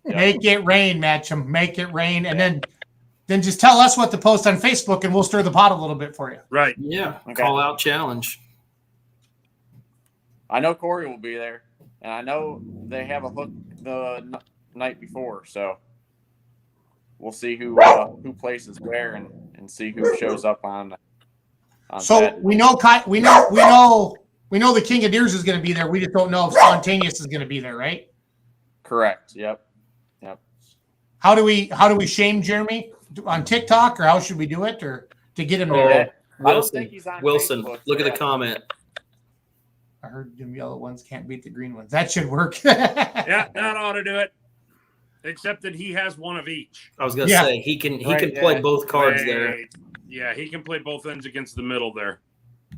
Make it rain, Matcham. Make it rain. And then just tell us what to post on Facebook, and we'll stir the pot a little bit for you. Right. Yeah. Okay. Call out challenge. I know Corey will be there, and I know they have a hook the night before, so we'll see who places where and see who shows up on So Saturday. we know the King of Deers is going to be there. We just don't know if Spontaneous is going to be there, right? Correct. Yep. How do we shame Jeremy on TikTok, or how should we do it, or to get him there? I don't think he's on Wilson, Facebook, look at yeah. the comment. I heard them yellow ones can't beat the green ones. That should work. Yeah, that ought to do it. Except that he has one of each. I was gonna say he can play both cards there. Yeah, he can play both ends against the middle there.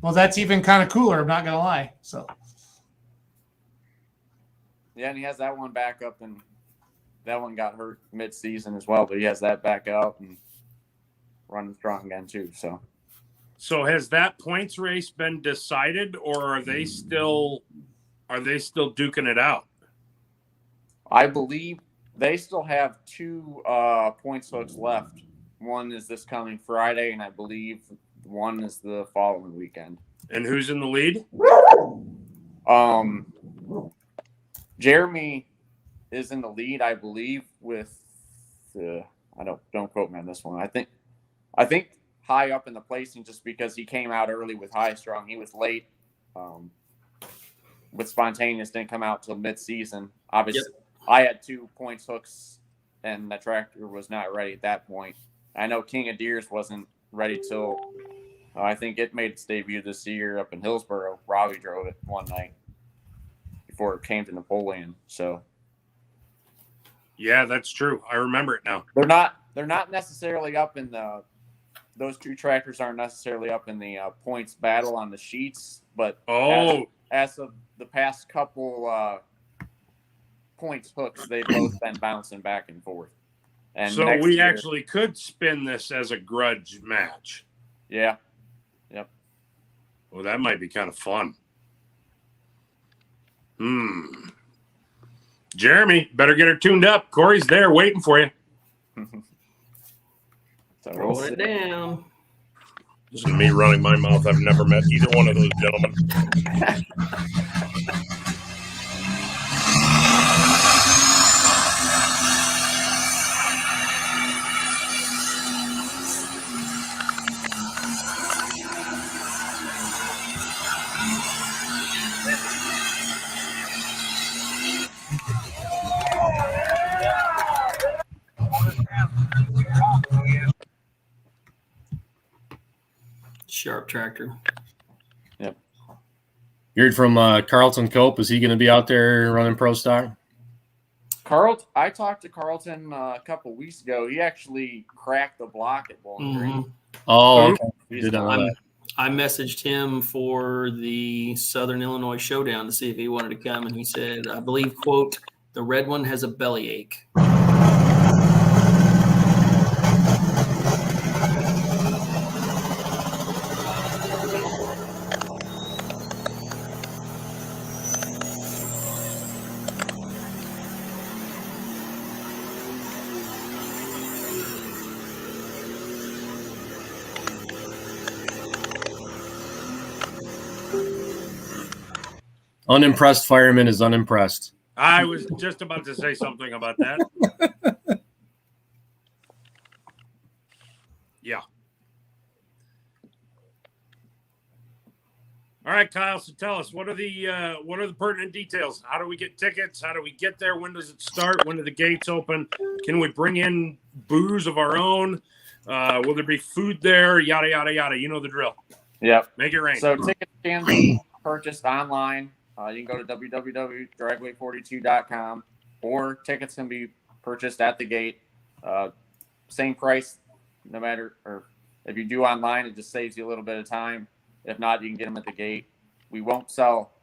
Well, that's even kind of cooler. I'm not gonna lie. So Yeah, and he has that one back up, and that one got hurt mid-season as well, but he has that back up and running strong again too. So has that points race been decided, or are they still duking it out? I believe they still have 2 points hooks left. One is this coming Friday, and I believe one is the following weekend. And who's in the lead? Jeremy is in the lead, I believe, with don't quote me on this one. I think high up in the placing just because he came out early with High Strong. He was late with Spontaneous, didn't come out till mid-season. Obviously, I had 2 points hooks, and the tractor was not ready at that point. I know King of Deers wasn't ready till I think it made its debut this year up in Hillsboro. Robbie drove it one night before it came to Napoleon. So, yeah, that's true. I remember it now. They're not necessarily up in those 2 tractors aren't necessarily up in the points battle on the sheets, but as of the past couple points hooks, they've both been bouncing back and forth. And so we actually could spin this as a grudge match. Yeah. Yep. Well, that might be kind of fun. Jeremy, better get her tuned up. Corey's there waiting for you. So Roll it down. This is me running my mouth. I've never met either one of those gentlemen. Sharp tractor. Yep. You heard from Carlton Cope. Is he going to be out there running pro stock? I talked to Carlton a couple weeks ago. He actually cracked the block at Bowling Green. Oh, okay. I messaged him for the Southern Illinois Showdown to see if he wanted to come, and he said, I believe, quote, the red one has a bellyache. Unimpressed fireman is unimpressed. I was just about to say something about that. Yeah. All right, Kyle. So tell us, what are the pertinent details? How do we get tickets? How do we get there? When does it start? When do the gates open? Can we bring in booze of our own? Will there be food there? Yada yada yada. You know the drill. Yep. Make it rain. So tickets can be purchased online. You can go to www.dragway42.com, or tickets can be purchased at the gate. Same price, no matter, or if you do online, it just saves you a little bit of time. If not, you can get them at the gate. We won't sell.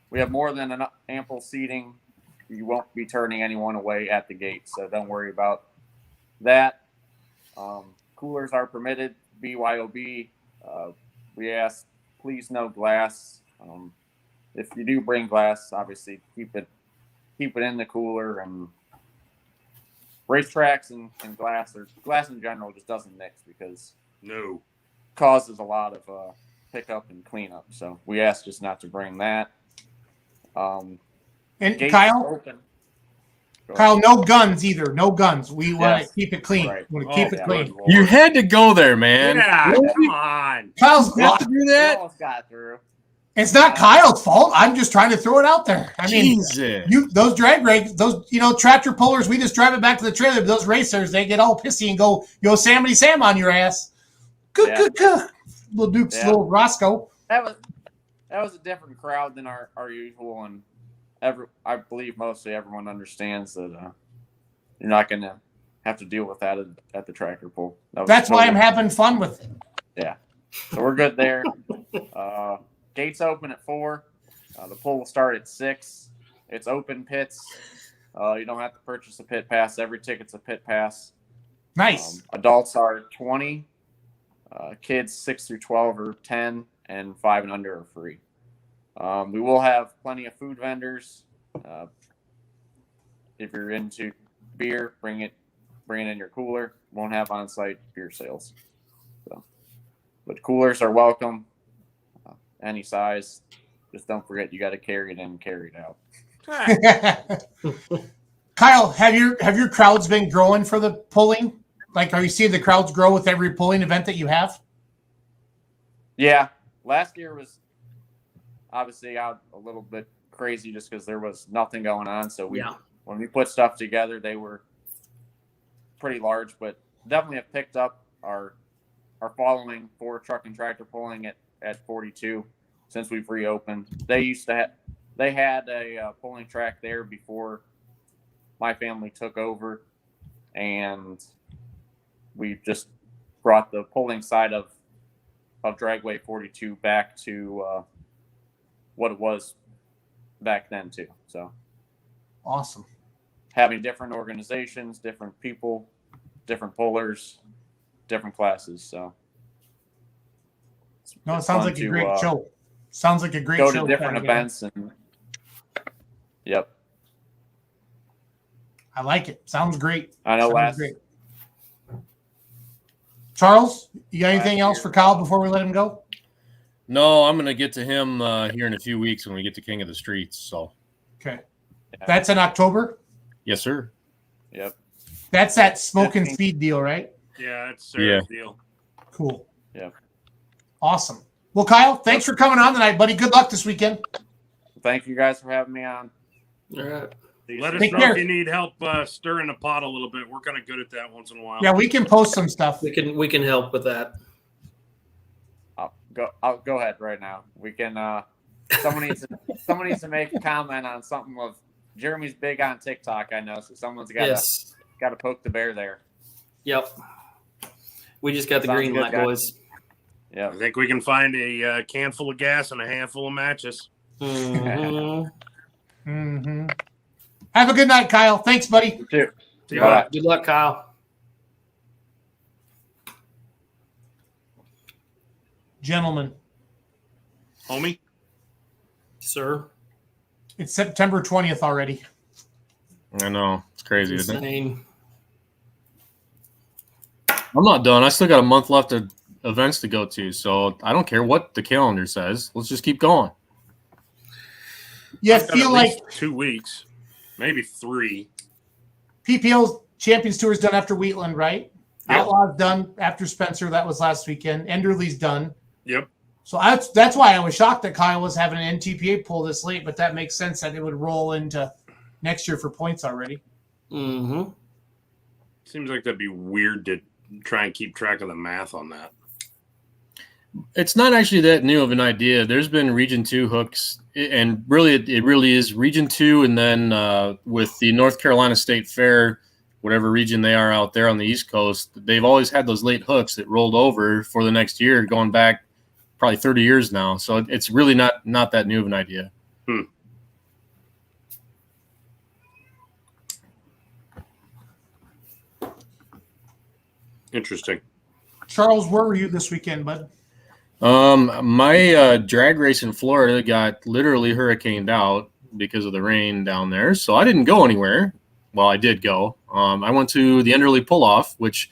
We have more than enough ample seating. You won't be turning anyone away at the gate, so don't worry about that. Coolers are permitted, BYOB. We ask, please no glass. If you do bring glass, obviously keep it in the cooler. And racetracks and glass, or glass in general, just doesn't mix because causes a lot of pickup and cleanup. So we ask just not to bring that. And Kyle, no guns either. No guns. We want to keep it clean. Right. We want to keep it clean. You had to go there, man. Yeah, come on. Kyle's got to do that. Almost got through. It's not Kyle's fault. I'm just trying to throw it out there. I mean, Jesus. Those drag races, those tractor pullers, we just drive it back to the trailer. But those racers, they get all pissy and go, Yosemite Sam on your ass. Good. Little Duke's little Roscoe. That was a different crowd than our usual, and I believe mostly everyone understands that you're not going to have to deal with that at the tractor pull. That's why I'm having fun with it. Yeah, so we're good there. Gates open at 4. The pull will start at 6. It's open pits. You don't have to purchase a pit pass. Every ticket's a pit pass. Nice. Adults are 20. Kids 6 through 12 are 10, and 5 and under are free. We will have plenty of food vendors. If you're into beer, bring it in your cooler. Won't have on-site beer sales. So, but coolers are welcome. Any size. Just don't forget you got to carry it in and carry it out. Kyle, have your crowds been growing for the pulling? Like, are you seeing the crowds grow with every pulling event that you have? Yeah, last year was obviously out a little bit crazy just because there was nothing going on. So when we put stuff together, they were pretty large, but definitely have picked up our following for truck and tractor pulling at 42 since we've reopened. They had a pulling track there before my family took over, and we just brought the pulling side of Dragway 42 back to what it was back then too. So awesome. Having different organizations, different people, different pullers, different classes. So no, it sounds like a great show. Sounds like a great show. Go to different events and yep. I like it. Sounds great. I know. Great. Charles, you got anything else for Kyle before we let him go? No, I'm going to get to him here in a few weeks when we get to King of the Streets. So, okay, that's in October. Yes, sir. Yep. That's that smoke and speed deal, right? Yeah, that's Sarah's deal. Cool. Yeah. Awesome. Well, Kyle, thanks for coming on tonight, buddy. Good luck this weekend. Thank you guys for having me on. All right. Let us know if you need help stirring the pot a little bit. We're kind of good at that once in a while. Yeah, we can post some stuff. We can help with that. I'll go ahead right now. We can. Someone needs to make a comment on something of Jeremy's big on TikTok. I know, so someone's got to poke the bear there. Yep. We just got the green light, boys. Yeah, I think we can find a can full of gas and a handful of matches. Mm-hmm. Mm-hmm. Have a good night, Kyle. Thanks, buddy. You too. See you later. Good luck, Kyle. Gentlemen. Homie? Sir? It's September 20th already. I know. It's crazy, isn't it? Insane. I'm not done. I still got a month left of events to go to, so I don't care what the calendar says. Let's just keep going. Yeah, I I've got feel at like least 2 weeks, maybe 3. PPL's Champions Tour is done after Wheatland, right? Yep. Outlaw's done after Spencer. That was last weekend. Enderley's done. Yep. So that's why I was shocked that Kyle was having an NTPA pull this late, but that makes sense that it would roll into next year for points already. Mm-hmm. Seems like that'd be weird to try and keep track of the math on that. It's not actually that new of an idea. There's been Region 2 hooks, and really it really is Region 2, and then with the North Carolina State Fair, whatever region they are out there on the East Coast, they've always had those late hooks that rolled over for the next year, going back probably 30 years now. So it's really not that new of an idea. Interesting. Charles, where were you this weekend, bud? My drag race in Florida got literally hurricaned out because of the rain down there. So I didn't go anywhere. Well, I did go. I went to the Enderley Pull-Off, which,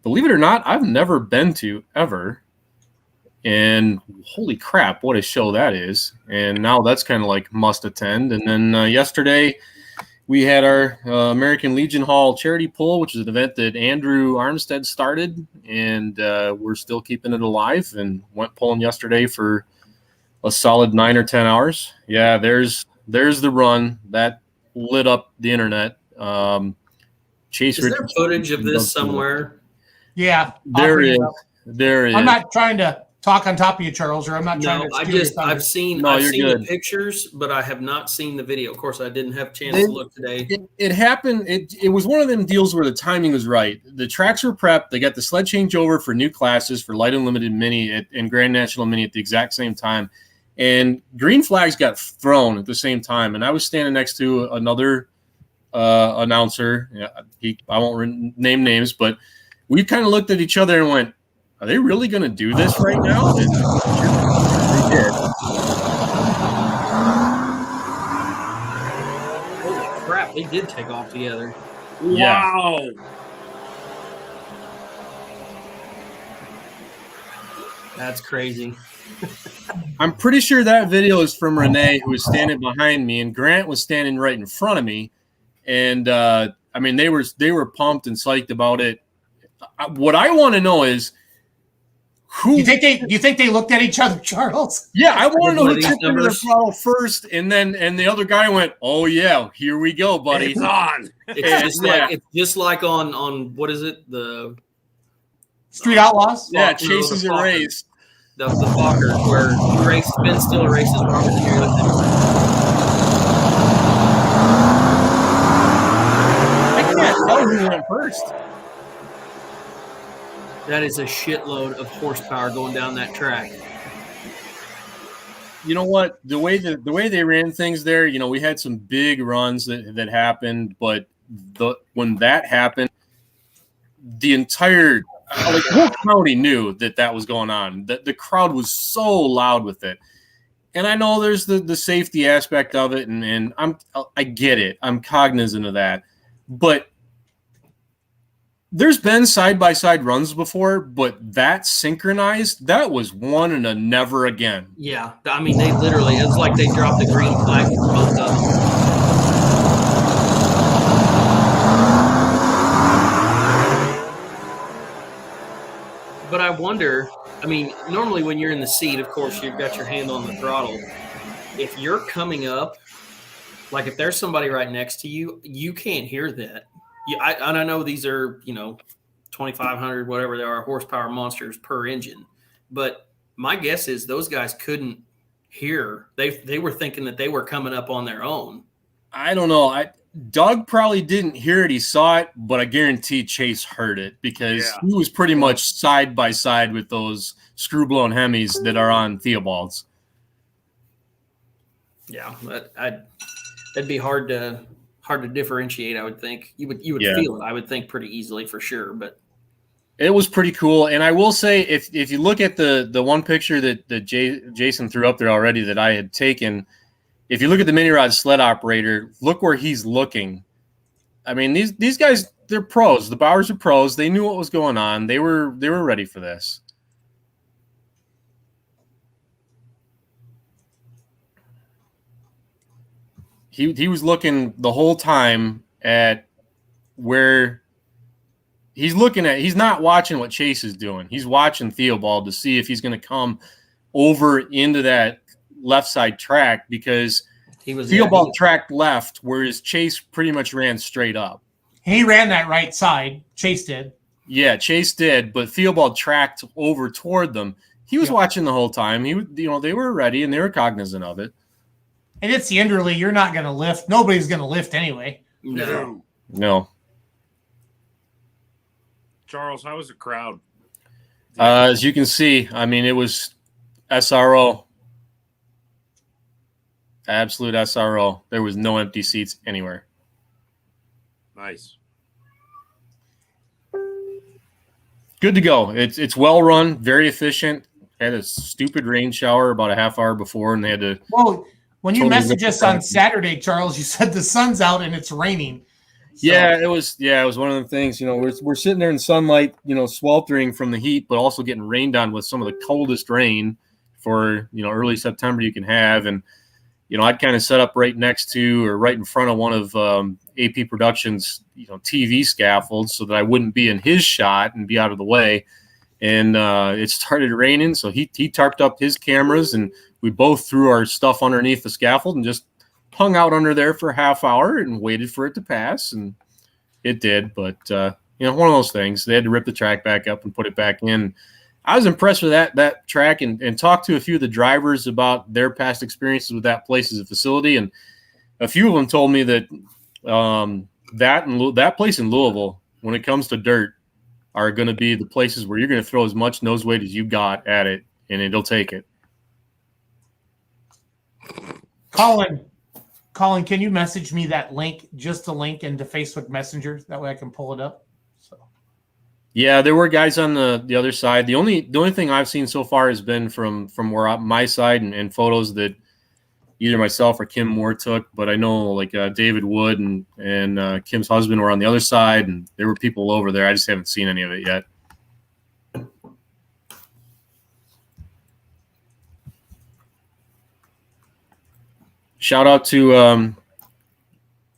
believe it or not, I've never been to ever. And holy crap, what a show that is. And now that's kind of like must attend. And then yesterday we had our American Legion Hall charity pull, which is an event that Andrew Armstead started. And we're still keeping it alive, and went pulling yesterday for a solid 9 or 10 hours. Yeah, there's the run that lit up the internet. Chase, is there footage of this somewhere? Yeah, there is. There is. I'm not trying to talk on top of you, Charles, or I'm not trying to. I've seen the pictures, but I have not seen the video. Of course, I didn't have a chance to look today. It happened. It was one of them deals where the timing was right. The tracks were prepped. They got the sled changeover for new classes for Light Unlimited Mini and Grand National Mini at the exact same time. and green flags got thrown at the same time. And I was standing next to another announcer. I won't name names, but we kind of looked at each other and went, "Are they really going to do this right now?" And they did. Holy crap! They did take off together. Wow. Yeah. That's crazy. I'm pretty sure that video is from Renee, who was standing behind me, and Grant was standing right in front of me. And I mean, they were pumped and psyched about it. What I want to know is who. Do you think they looked at each other, Charles? Yeah, I want to know who tipped into the throttle first, and the other guy went, "Oh yeah, here we go, buddy." It's on. It's just like on what is it, the Street Outlaws? Yeah, Chases a Race. The Fokker, where Ben Stiller races Robert De Niro. I can't tell who went first. That is a shitload of horsepower going down that track. You know what? The way they ran things there, you know, we had some big runs that happened, but when that happened, the entire whole county knew that was going on. The crowd was so loud with it. And I know there's the safety aspect of it, and I get it. I'm cognizant of that. But there's been side-by-side runs before, but that synchronized, that was one and a never again. Yeah. I mean, they literally, it's like they dropped the green flag for both of them. But I wonder, I mean, normally when you're in the seat, of course, you've got your hand on the throttle. If you're coming up, like if there's somebody right next to you, you can't hear that. And I know these are, 2,500, whatever they are, horsepower monsters per engine. But my guess is those guys couldn't hear. They were thinking that they were coming up on their own. I don't know. Doug probably didn't hear it. He saw it, but I guarantee Chase heard it because he was pretty much side by side with those screw-blown Hemis that are on Theobald's. Yeah, that'd be hard to differentiate. I would think you would feel it. I would think pretty easily for sure. But it was pretty cool. And I will say, if you look at the one picture that Jason threw up there already that I had taken. If you look at the mini rod sled operator, look where he's looking. I mean, these guys, they're pros. The Bowers are pros. They knew what was going on. They were ready for this. He was looking the whole time at where he's looking at. He's not watching what Chase is doing. He's watching Theobald to see if he's going to come over into that left side track because Theobald tracked left, whereas Chase pretty much ran straight up. He ran that right side. Chase did. Yeah, Chase did, but Theobald tracked over toward them. He was watching the whole time. They were ready and they were cognizant of it. And it's the Enderley. You're not going to lift. Nobody's going to lift anyway. No. Charles, how was the crowd? As you can see, I mean, it was SRO. Absolute SRO. There was no empty seats anywhere. Nice. Good to go. It's well run, very efficient. Had a stupid rain shower about a half hour before, and they had to. Well, when you messaged us on Saturday, Charles, you said the sun's out and it's raining. So. Yeah, it was one of the things. We're sitting there in sunlight, sweltering from the heat, but also getting rained on with some of the coldest rain for early September you can have, and. I'd kind of set up right next to or right in front of one of AP Productions, TV scaffolds so that I wouldn't be in his shot and be out of the way. And it started raining, so he tarped up his cameras, and we both threw our stuff underneath the scaffold and just hung out under there for a half hour and waited for it to pass. And it did, but one of those things. They had to rip the track back up and put it back in. I was impressed with that track and talked to a few of the drivers about their past experiences with that place as a facility. And a few of them told me that that place in Louisville, when it comes to dirt, are going to be the places where you're going to throw as much nose weight as you got at it, and it'll take it. Colin, can you message me that link, just the link into Facebook Messenger? That way I can pull it up. So. Yeah, there were guys on the other side. The only thing I've seen so far has been from where my side and photos that either myself or Kim Moore took. But I know like David Wood and Kim's husband were on the other side, and there were people over there. I just haven't seen any of it yet. Shout out to,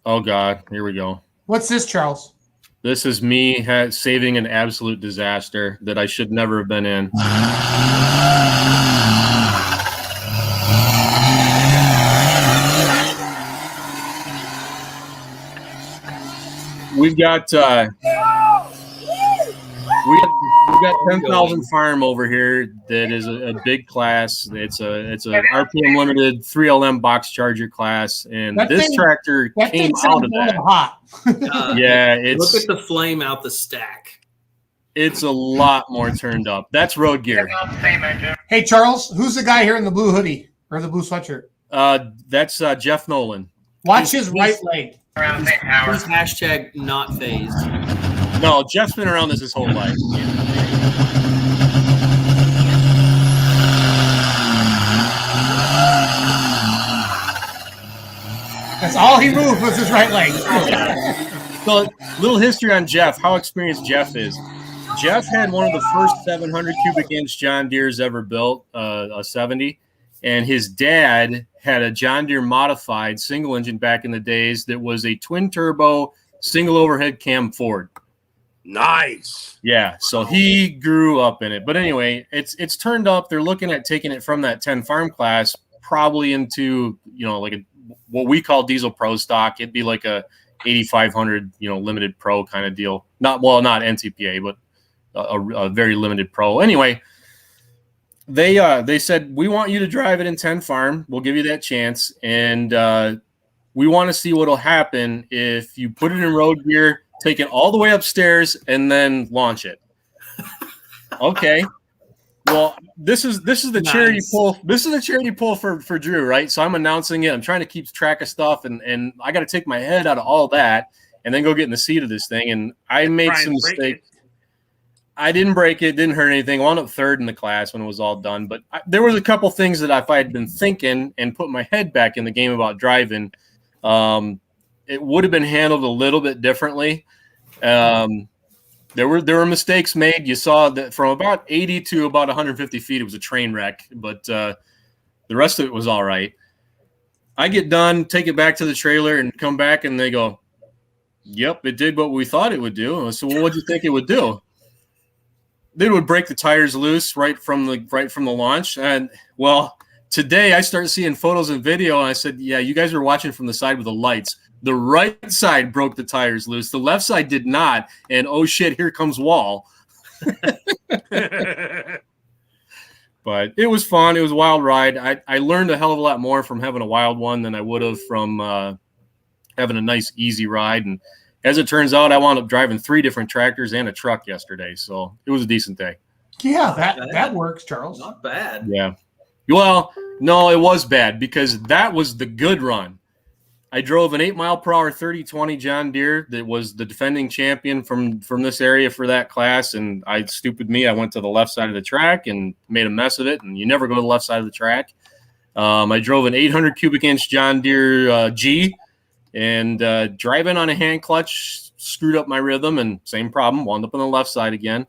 oh God, here we go. What's this, Charles? This is me saving an absolute disaster that I should never have been in. We've got we've got 10,000 farm over here. That is a big class. It's a RPM limited 3LM box charger class, and this tractor came out of that. Hot. Yeah, look at the flame out the stack. It's a lot more turned up. That's road gear. Hey Charles, who's the guy here in the blue hoodie or the blue sweatshirt? That's Jeff Nolan. Watch his right leg. He's hashtag not phased. No, Jeff's been around this his whole life. That's all he moved was his right leg. So, little history on Jeff, how experienced Jeff is. Jeff had one of the first 700 cubic inch John Deere's ever built, a 70, and his dad had a John Deere modified single engine back in the days that was a twin turbo single overhead cam Ford. Nice. Yeah, so he grew up in it. But anyway, it's turned up. They're looking at taking it from that 10 farm class probably into, like what we call diesel pro stock. It'd be like a 8,500, limited pro kind of deal. Not NTPA, but a very limited pro. Anyway, they said, we want you to drive it in 10 farm. We'll give you that chance. And we want to see what'll happen if you put it in road gear, take it all the way upstairs, and then launch it. Okay. Well, this is the charity pull. This is the charity pull for Drew, right? So I'm announcing it. I'm trying to keep track of stuff, and I got to take my head out of all that and then go get in the seat of this thing. And I made some mistakes. I didn't break it. Didn't hurt anything. I wound up third in the class when it was all done. But there was a couple things that if I had been thinking and put my head back in the game about driving, it would have been handled a little bit differently. There were mistakes made. You saw that from about 80 to about 150 feet, it was a train wreck, but the rest of it was all right. I get done, take it back to the trailer, and come back, and they go, "Yep, it did what we thought it would do." So, well, what do you think it would do? They would break the tires loose right from the launch. And well, today I started seeing photos and video, and I said, "Yeah, you guys were watching from the side with the lights. The right side broke the tires loose. The left side did not. And oh shit, here comes wall." But it was fun. It was a wild ride. I learned a hell of a lot more from having a wild one than I would have from having a nice, easy ride. And as it turns out, I wound up driving 3 different tractors and a truck yesterday. So it was a decent day. Yeah, that works, Charles. Not bad. Yeah. Well, no, it was bad because that was the good run. I drove an 8 mile per hour 30-20 John Deere that was the defending champion from this area for that class. And I went to the left side of the track and made a mess of it. And you never go to the left side of the track. I drove an 800 cubic inch John Deere G, and driving on a hand clutch screwed up my rhythm, and same problem, wound up on the left side again.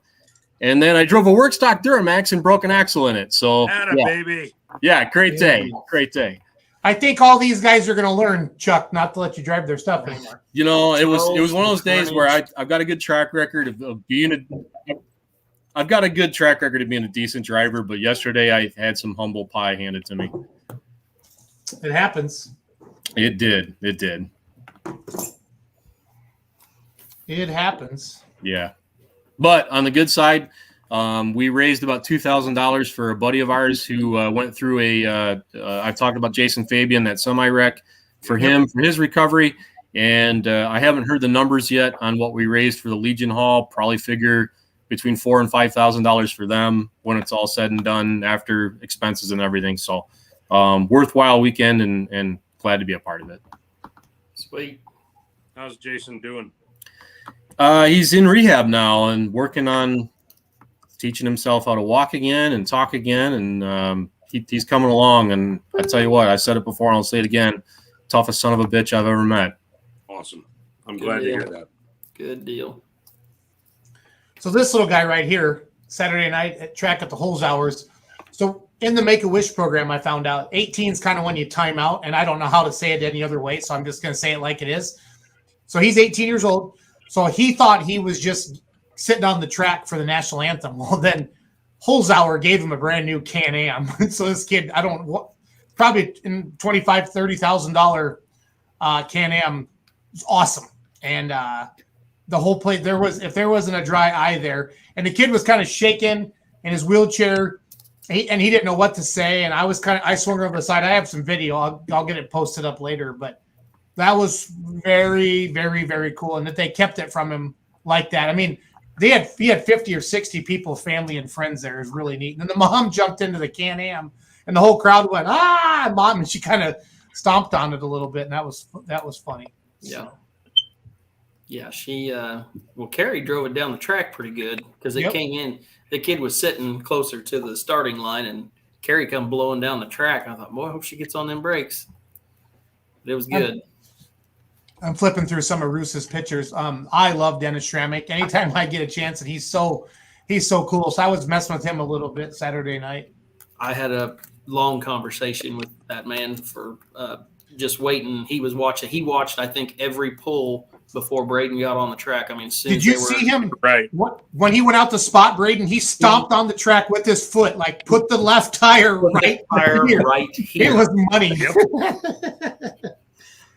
And then I drove a work stock Duramax and broke an axle in it. So baby. Yeah, great day. Great day. I think all these guys are going to learn, Chuck, not to let you drive their stuff anymore. It was one of those days where I've got a good track record of being I've got a good track record of being a decent driver, but yesterday I had some humble pie handed to me. It happens. It did. It happens. Yeah. But on the good side, we raised about $2,000 for a buddy of ours who went through I've talked about Jason Fabian, that semi-wreck, for him, for his recovery. And I haven't heard the numbers yet on what we raised for the Legion Hall. Probably figure between $4,000 and $5,000 for them when it's all said and done after expenses and everything. So worthwhile weekend and glad to be a part of it. Sweet. How's Jason doing? He's in rehab now and working on teaching himself how to walk again and talk again. And he's coming along. And I tell you what, I said it before and I'll say it again. Toughest son of a bitch I've ever met. Awesome. I'm glad to hear that. Good deal. So this little guy right here, Saturday night at track at the Holes Hours. So in the Make-A-Wish program, I found out 18 is kind of when you time out, and I don't know how to say it any other way, so I'm just going to say it like it is. So he's 18 years old. So he thought he was just sitting on the track for the national anthem. Well, then Holes Hour gave him a brand new Can-Am. So this kid, probably in $25,000, $30,000 Can-Am was awesome. And the whole place, if there wasn't a dry eye there, and the kid was kind of shaking in his wheelchair, and he didn't know what to say. And I swung over the side. I have some video. I'll get it posted up later, but that was very, very, very cool. And that they kept it from him like that. I mean, he had 50 or 60 people, family and friends there. It was really neat. And then the mom jumped into the Can-Am and the whole crowd went, "Ah, Mom." And she kind of stomped on it a little bit. And that was funny. Yeah. So. Yeah, she Carrie drove it down the track pretty good because it came in. The kid was sitting closer to the starting line, and Carrie come blowing down the track. I thought, boy, I hope she gets on them brakes. But it was good. I'm flipping through some of Roos's pictures. I love Dennis Schrammick. Anytime I get a chance, and he's so cool. So I was messing with him a little bit Saturday night. I had a long conversation with that man for just waiting. He was watching. He watched, I think, every pull before Braden got on the track. I mean, did you see him? Right. When he went out to spot Braden, he stomped on the track with his foot, like put the left tire right here. It was money. Yep.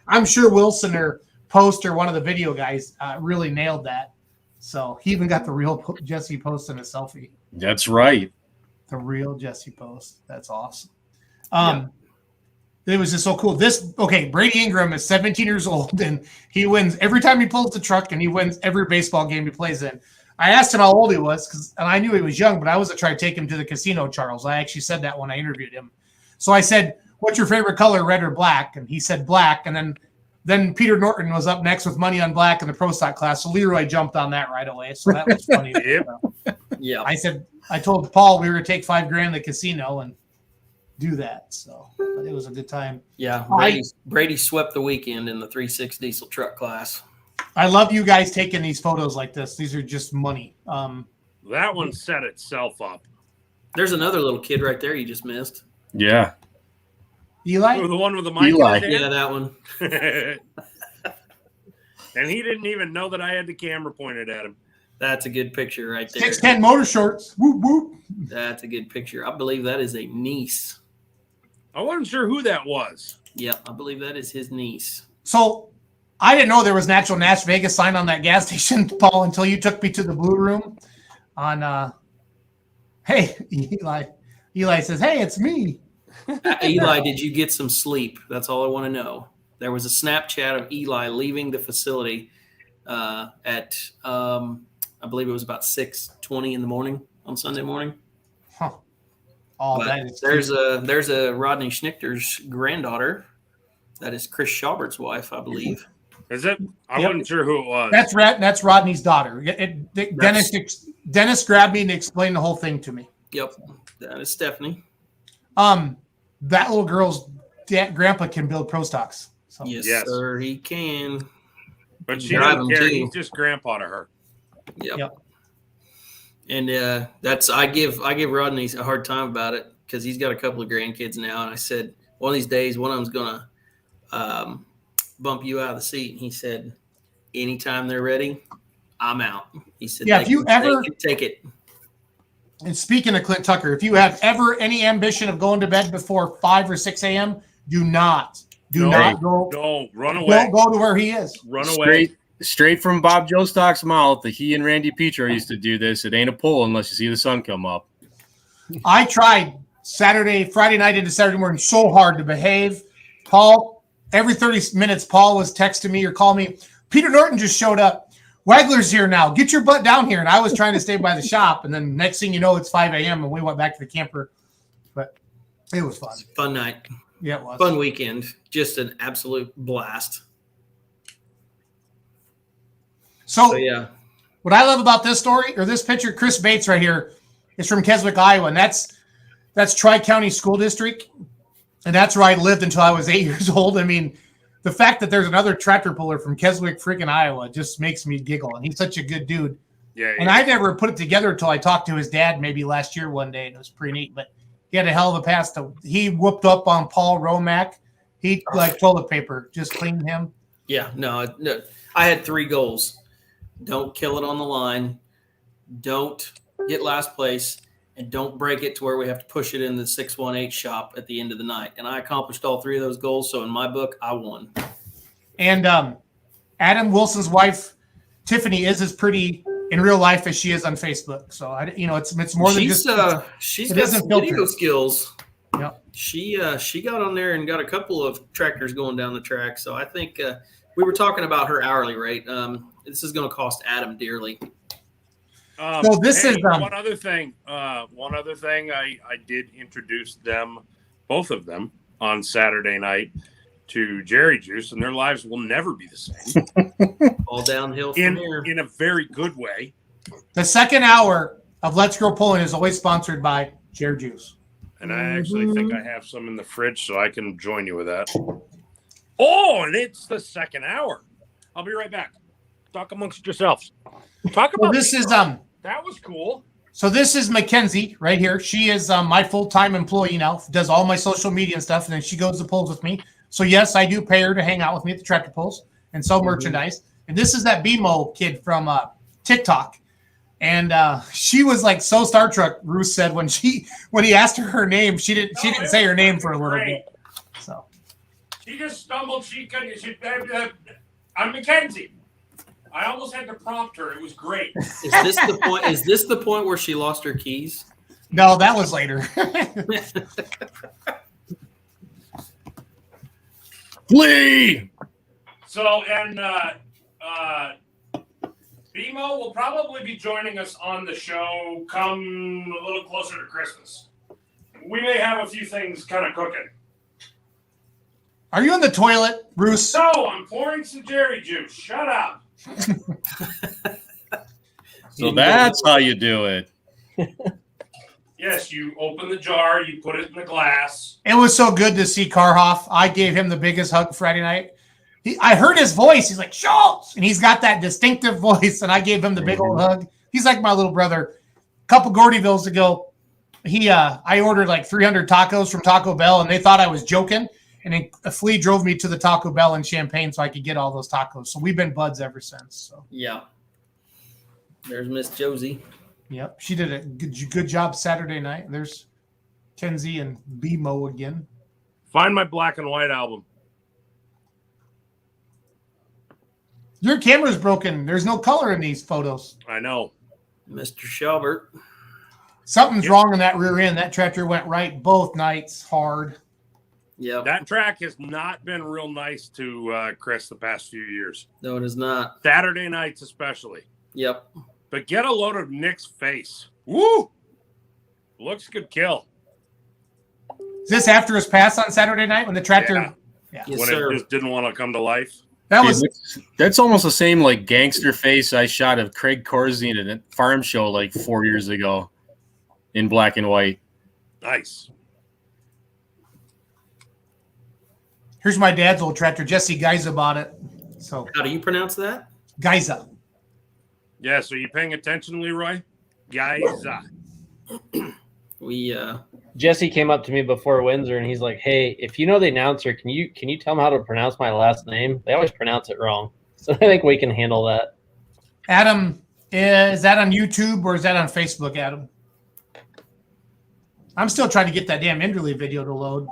I'm sure Wilson or Post or one of the video guys really nailed that. So he even got the real Jesse Post in a selfie. That's right. The real Jesse Post. That's awesome. It was just so cool. Brady Ingram is 17 years old, and he wins every time he pulls the truck, and he wins every baseball game he plays in. I asked him how old he was, and I knew he was young, but I wasn't trying to take him to the casino, Charles. I actually said that when I interviewed him. So I said, "What's your favorite color, red or black?" And he said black. And then Peter Norton was up next with money on black in the pro stock class. So Leroy jumped on that right away. So that was funny. Yeah. I told Paul we were going to take $5,000 to the casino and do that. So but it was a good time. Yeah. Brady swept the weekend in the 3.6 diesel truck class. I love you guys taking these photos like this. These are just money. That one set itself up. There's another little kid right there you just missed. Yeah. Eli? Oh, the one with the mic. Eli. Yeah, that one. And he didn't even know that I had the camera pointed at him. That's a good picture right there. 610 motor shorts. Whoop, whoop. That's a good picture. I believe that is a niece. I wasn't sure who that was. Yeah, I believe that is his niece. So I didn't know there was Natural Nash Vegas sign on that gas station, Paul, until you took me to the Blue Room on hey, Eli. Eli says, "Hey, it's me." Eli, did you get some sleep? That's all I want to know. There was a Snapchat of Eli leaving the facility at I believe it was about 6:20 in the morning on Sunday morning. Huh. Oh, but that is there's a Rodney Schnichter's granddaughter. That is Chris Schaubert's wife, I believe. Is it? I wasn't sure who it was. That's Rodney's daughter. Dennis grabbed me and explained the whole thing to me. Yep, that is Stephanie. That little girl's grandpa can build pro stocks. So. Yes, sir, he can. But she doesn't care. He's just grandpa to her. Yep. And I give Rodney a hard time about it because he's got a couple of grandkids now, and I said one of these days one of them's gonna bump you out of the seat. And he said, anytime they're ready, I'm out. He said, "Yeah, if you ever take it." And speaking of Clint Tucker, if you have ever any ambition of going to bed before 5 or 6 a.m., do not go. No, run away. Don't go to where he is. Run away. Straight from Bob Jostock's mouth, he and Randy Petro used to do this. It ain't a pull unless you see the sun come up. I tried Friday night into Saturday morning so hard to behave. Paul, every 30 minutes, Paul was texting me or calling me. "Peter Norton just showed up. Wagler's here now. Get your butt down here." And I was trying to stay by the shop. And then next thing you know, it's 5 a.m. and we went back to the camper. But It was fun. Fun night. Yeah, it was. Fun weekend. Just an absolute blast. So yeah. What I love about this story, or this picture, Chris Bates right here, is from Keswick, Iowa, and that's Tri-County School District, and that's where I lived until I was 8 years old. I mean, the fact that there's another tractor puller from Keswick, freaking Iowa, just makes me giggle, and he's such a good dude. Yeah. And I never put it together until I talked to his dad maybe last year one day, and it was pretty neat. But he had a hell of a pass. He whooped up on Paul Romack. He like toilet paper, just cleaned him. Yeah, no. I had 3 goals. Don't kill it on the line. Don't get last place. And don't break it to where we have to push it in the 618 shop at the end of the night. And I accomplished all 3 of those goals. So in my book, I won. And Adam Wilson's wife, Tiffany, is as pretty in real life as she is on Facebook. So it's more than just. She's got some video skills. Yeah. She got on there and got a couple of tractors going down the track. So I think we were talking about her hourly rate. This is going to cost Adam dearly. So this is one other thing. I did introduce them, both of them, on Saturday night to Jerry Juice, and their lives will never be the same. All downhill from here. In a very good way. The second hour of Let's Go Pulling is always sponsored by Jerry Juice. And I actually think I have some in the fridge, so I can join you with that. Oh, and it's the second hour. I'll be right back. Talk amongst yourselves. Talk about this. That was cool. So this is Mackenzie right here. She is my full-time employee now. Does all my social media and stuff, and then she goes to polls with me. So yes, I do pay her to hang out with me at the tractor pulls and sell merchandise. And this is that BMO kid from TikTok, and she was like so Star Trek. Ruth said when he asked her name, she didn't say her name for a little bit. So she just stumbled. I'm Mackenzie. I almost had to prompt her. It was great. Is this the point? Is this the point where she lost her keys? No, that was later. Lee. So, and BMO will probably be joining us on the show come a little closer to Christmas. We may have a few things kind of cooking. Are you in the toilet, Bruce? No, I'm pouring some Jerry Juice. Shut up. So that's how you do it. Yes, you open the jar, you put it in the glass. It was so good to see Karhoff. I gave him the biggest hug Friday night. I heard his voice. He's like, Schultz! And he's got that distinctive voice, and I gave him the big old hug. He's like my little brother. A couple Gordyvilles ago, I ordered like 300 tacos from Taco Bell, and they thought I was joking. And then a flea drove me to the Taco Bell in Champaign so I could get all those tacos. So we've been buds ever since. So yeah. There's Miss Josie. Yep. She did a good job Saturday night. There's Kenzie and BMO again. Find my black and white album. Your camera's broken. There's no color in these photos. I know. Mr. Shelbert. Something's wrong in that rear end. That tractor went right both nights hard. Yeah, that track has not been real nice to Chris the past few years. No, it is not. Saturday nights especially. Yep. But get a load of Nick's face. Woo! Looks good kill. Is this after his pass on Saturday night when the tractor? Yeah. Yes, when sir. It just didn't want to come to life. That's almost the same like gangster face I shot of Craig Corzine at a farm show like 4 years ago in black and white. Nice. Here's my dad's old tractor. Jesse Geiza bought it. So how do you pronounce that? Geiza. Yeah, so you paying attention, Leroy? Geiza. Jesse came up to me before Windsor and he's like, "Hey, if you know the announcer, can you tell him how to pronounce my last name? They always pronounce it wrong." So I think we can handle that. Adam, is that on YouTube or is that on Facebook, Adam? I'm still trying to get that damn Enderley video to load.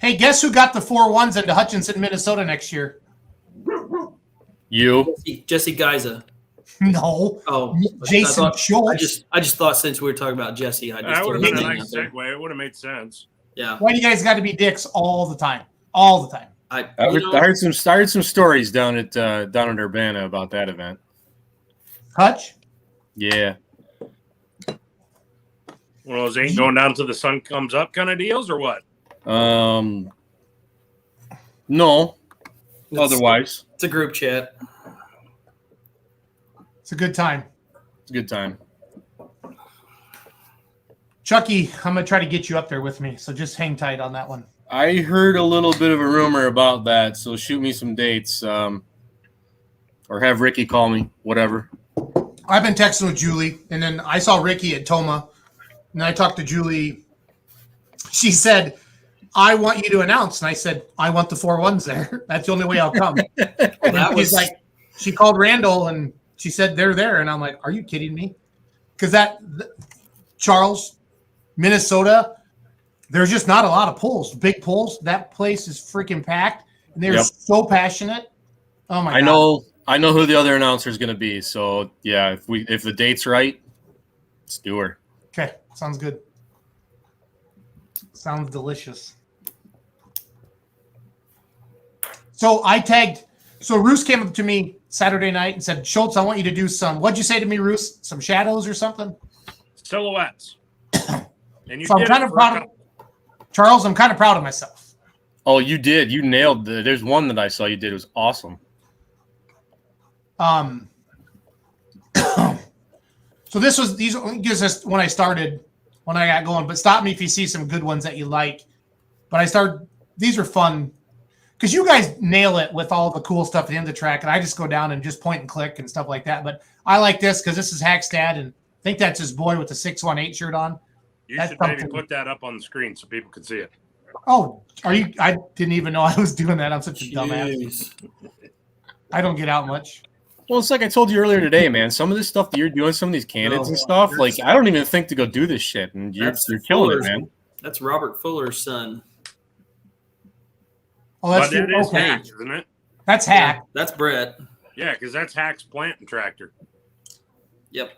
Hey, guess who got the 4-1s into Hutchinson, Minnesota next year? You. Jesse Geiza. No. Oh, Jason Schultz. I just thought since we were talking about Jesse, that would have been a nice segue. It would have made sense. Yeah. Why do you guys got to be dicks all the time? All the time. I heard some stories down at Urbana about that event. Hutch? Yeah. One of those ain't going down till the sun comes up kind of deals, or what? No. Otherwise, it's a group chat. It's a good time. It's a good time. Chucky, I'm going to try to get you up there with me, so just hang tight on that one. I heard a little bit of a rumor about that, so shoot me some dates, or have Ricky call me, whatever. I've been texting with Julie, and then I saw Ricky at Toma, and I talked to Julie. She said, I want you to announce, and I said, I want the 4-1s there. That's the only way I'll come. She's like, she called Randall, and she said they're there, and I'm like, are you kidding me? Because Charles, Minnesota, there's just not a lot of pulls, big pulls. That place is freaking packed, and they're so passionate. Oh my God. I know who the other announcer is going to be. So yeah, if the date's right, let's do her. Okay, sounds good. Sounds delicious. So Roos came up to me Saturday night and said, Schultz, I want you to do what'd you say to me, Roos? Some shadows or something? Silhouettes. And you so I'm kind of proud of Charles, I'm kind of proud of myself. Oh, you did. You nailed there's one that I saw you did. It was awesome. So these just when I got going, but stop me if you see some good ones that you like. But these are fun because you guys nail it with all the cool stuff at the end of the track, and I just go down and just point and click and stuff like that. But I like this because this is Hackstad, and I think that's his boy with the 618 shirt on. You should maybe put that up on the screen so people can see it. Oh, I didn't even know I was doing that. I'm such a dumbass. I don't get out much. Well, it's like I told you earlier today, man. Some of this stuff that you're doing, some of these candidates and stuff, like I don't even think to go do this shit, and you're killing it, man. That's Robert Fuller's son. Oh, that's Hack, isn't it? That's Hack. Yeah, that's Brett. Yeah, because that's Hack's planting tractor. Yep.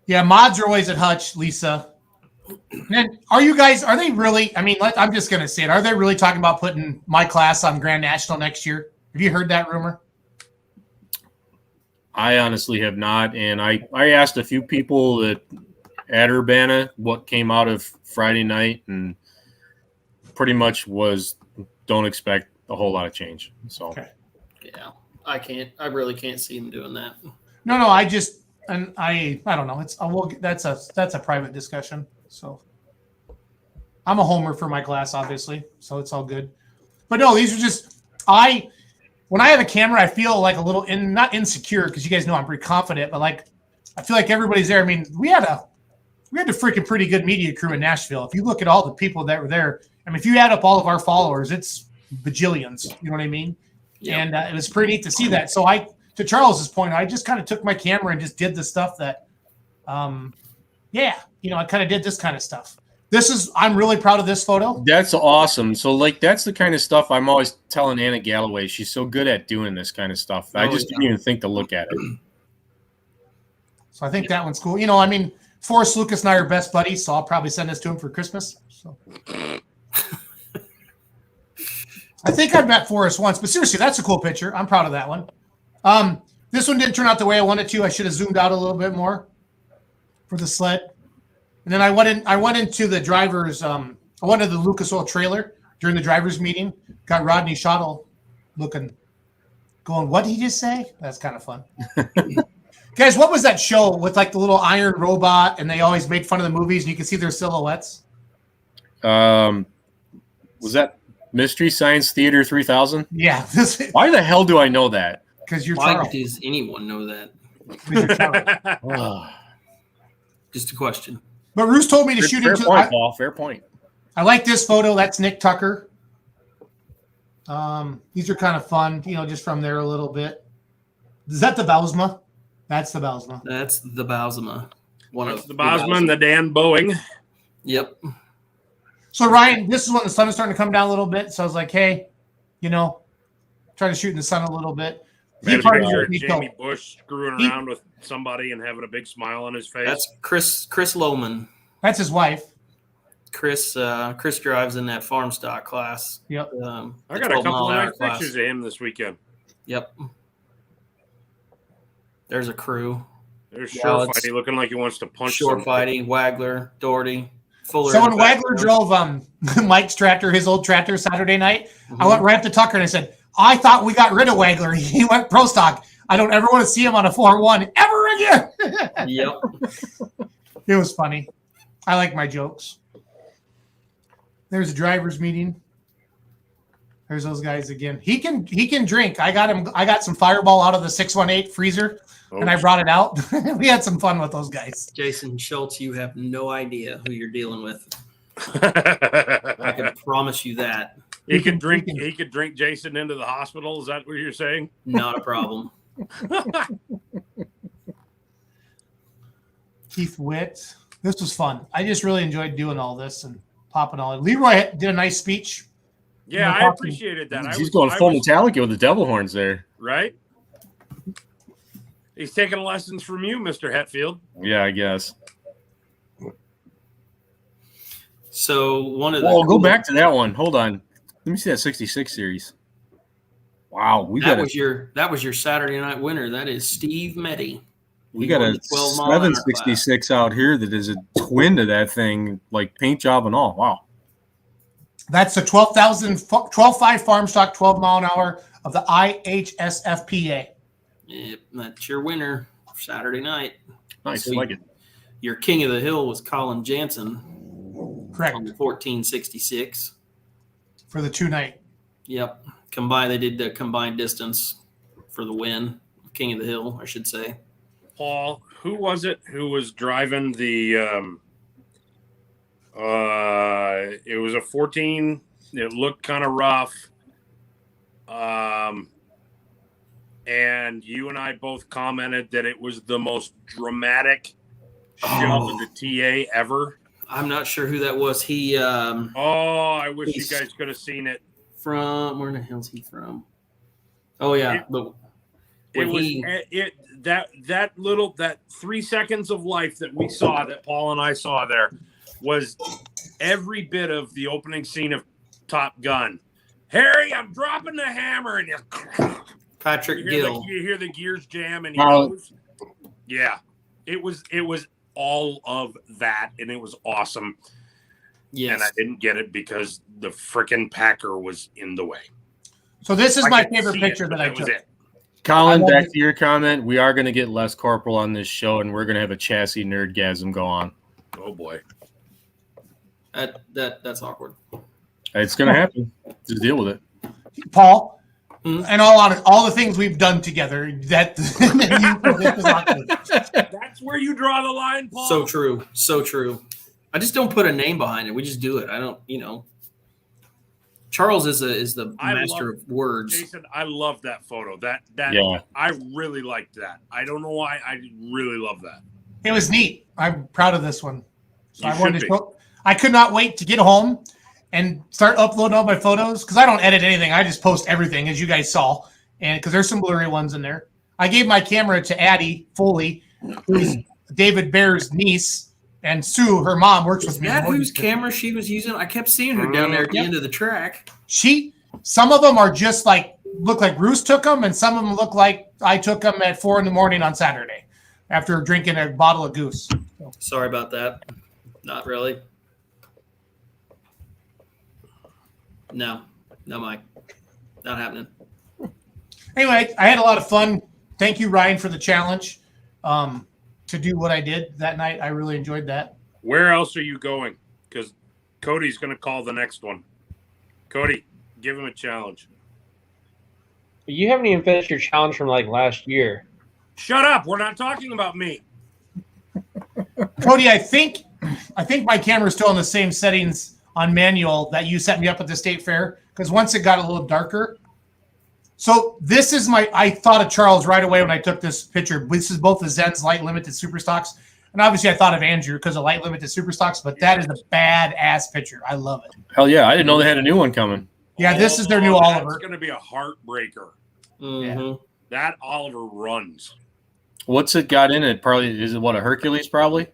Yeah, mods are always at Hutch, Lisa. And are they really? I mean, I'm just gonna say it. Are they really talking about putting my class on Grand National next year? Have you heard that rumor? I honestly have not, and I asked a few people at Urbana what came out of Friday night, and pretty much was don't expect a whole lot of change. So, okay. Yeah, I really can't see him doing that. No, I don't know. That's a private discussion. So, I'm a homer for my class, obviously, so it's all good. But no, these are just when I have a camera, I feel like a little not insecure because you guys know I'm pretty confident, but like I feel like everybody's there. I mean, we had a freaking pretty good media crew in Nashville. If you look at all the people that were there, I mean, if you add up all of our followers, it's bajillions. You know what I mean? Yeah. And it was pretty neat to see that. So to Charles's point, I just kind of took my camera and just did the stuff that, I kind of did this kind of stuff. I'm really proud of this photo. That's awesome. So, like, that's the kind of stuff I'm always telling Anna Galloway. She's so good at doing this kind of stuff. I just didn't even think to look at it. So I think that one's cool. I mean, Forrest Lucas and I are best buddies, so I'll probably send this to him for Christmas. So I think I've met Forrest once, but seriously, that's a cool picture. I'm proud of that one. This one didn't turn out the way I wanted to. I should have zoomed out a little bit more for the sled. And then I went into the drivers. I went to the Lucas Oil trailer during the drivers meeting. Got Rodney Schottel going, what did he just say? That's kind of fun. Guys, what was that show with like the little iron robot and they always made fun of the movies and you can see their silhouettes? Was that Mystery Science Theater 3000? Yeah. Why the hell do I know that? Because you're Why Charles. does anyone know that? Just a question. But Roos told me to shoot into point, Paul. Fair point. I like this photo. That's Nick Tucker. These are kind of fun, just from there a little bit. Is that the Bausma? That's the Bausma. That's the Bausma. That's the Bausma and the Dan Boeing. Yep. So, Ryan, this is when the sun is starting to come down a little bit. So I was like, hey, try to shoot in the sun a little bit. Jamie Bush screwing around with somebody and having a big smile on his face. That's Chris Lohman. That's his wife. Chris drives in that farm stock class. Yep. I got a couple of nice pictures of him this weekend. Yep. There's a crew. There's Yeah, Sure it's- Fighty looking like he wants to punch Short somebody. Fighty, Wagler, Doherty, Fuller. So in when the Wagler background. drove Mike's tractor, his old tractor, Saturday night, I Mhm. went right up to Tucker and I said, I thought we got rid of Wagler. He went pro stock. I don't ever want to see him on a 4-1 ever again. Yep. It was funny. I like my jokes. There's a driver's meeting. There's those guys again. He can drink. I got some Fireball out of the 618 freezer, and I brought it out. We had some fun with those guys. Jason Schultz, you have no idea who you're dealing with. I can promise you that. He could drink Jason into the hospital. Is that what you're saying? Not a problem. Keith Witt. This was fun. I just really enjoyed doing all this and popping all. Leroy did a nice speech. Yeah, I appreciated that. He's going full Metallica with the devil horns there. Right? He's taking lessons from you, Mr. Hetfield. Yeah, I guess. So one of the go back to that one. Hold on. Let me see that 66 series. Wow, that was your Saturday night winner. That is Steve Meddy. We got a 766 out here that is a twin to that thing, like paint job and all. Wow. That's a 12.5 farm stock, 12 mile an hour of the IHSFPA. Yep, that's your winner for Saturday night. Nice, so like it. Your king of the hill was Colin Jansen. Correct. On the 1466. For the 2-night. Yep. Combined, they did the combined distance for the win. King of the hill, I should say. Paul, who was it who was driving the it was a 14. It looked kind of rough. And you and I both commented that it was the most dramatic shove of the TA ever. I'm not sure who that was. He I wish you guys could have seen it. From where the hell's he from? Oh yeah. That 3 seconds of life that we saw, that Paul and I saw there, was every bit of the opening scene of Top Gun. Harry, I'm dropping the hammer, and Patrick Gill. You hear the gears jam, and he goes. Yeah, it was all of that, and it was awesome. Yes. And I didn't get it because the frickin' Packer was in the way. So this is my favorite picture that I took. Colin, back to your comment. We are going to get Les Corporal on this show, and we're going to have a chassis nerdgasm go on. Oh boy, that's awkward. It's going to happen. Just deal with it, Paul. And all the things we've done together. That's where you draw the line, Paul. So true. So true. I just don't put a name behind it. We just do it. I don't, Charles is the master of words. Jason, I love that photo. That yeah. I really liked that. I don't know why. I really love that. It was neat. I'm proud of this one. So I could not wait to get home and start uploading all my photos because I don't edit anything. I just post everything, as you guys saw, and because there's some blurry ones in there. I gave my camera to Addie Foley, who's David Bear's niece. And Sue, her mom, works with me. Is that whose camera she was using? I kept seeing her down there at the end of the track. Some of them are just look like Bruce took them, and some of them look like I took them at 4 a.m. on Saturday after drinking a bottle of Goose. Sorry about that. Not really. No, Mike. Not happening. Anyway, I had a lot of fun. Thank you, Ryan, for the challenge. To do what I did that night. I really enjoyed that. Where else are you going? Because Cody's going to call the next one. Cody, give him a challenge. You haven't even finished your challenge from last year. Shut up. We're not talking about me. Cody, I think my camera's still in the same settings on manual that you set me up at the state fair, because once it got a little darker. So this is I thought of Charles right away when I took this picture. This is both the Zen's light limited super stocks. And obviously I thought of Andrew because of light limited super stocks, but that is a badass picture. I love it. Hell yeah. I didn't know they had a new one coming. Yeah, this is their new Oliver. It's going to be a heartbreaker. Mm-hmm. Yeah. That Oliver runs. What's it got in it? Probably, is it a Hercules probably?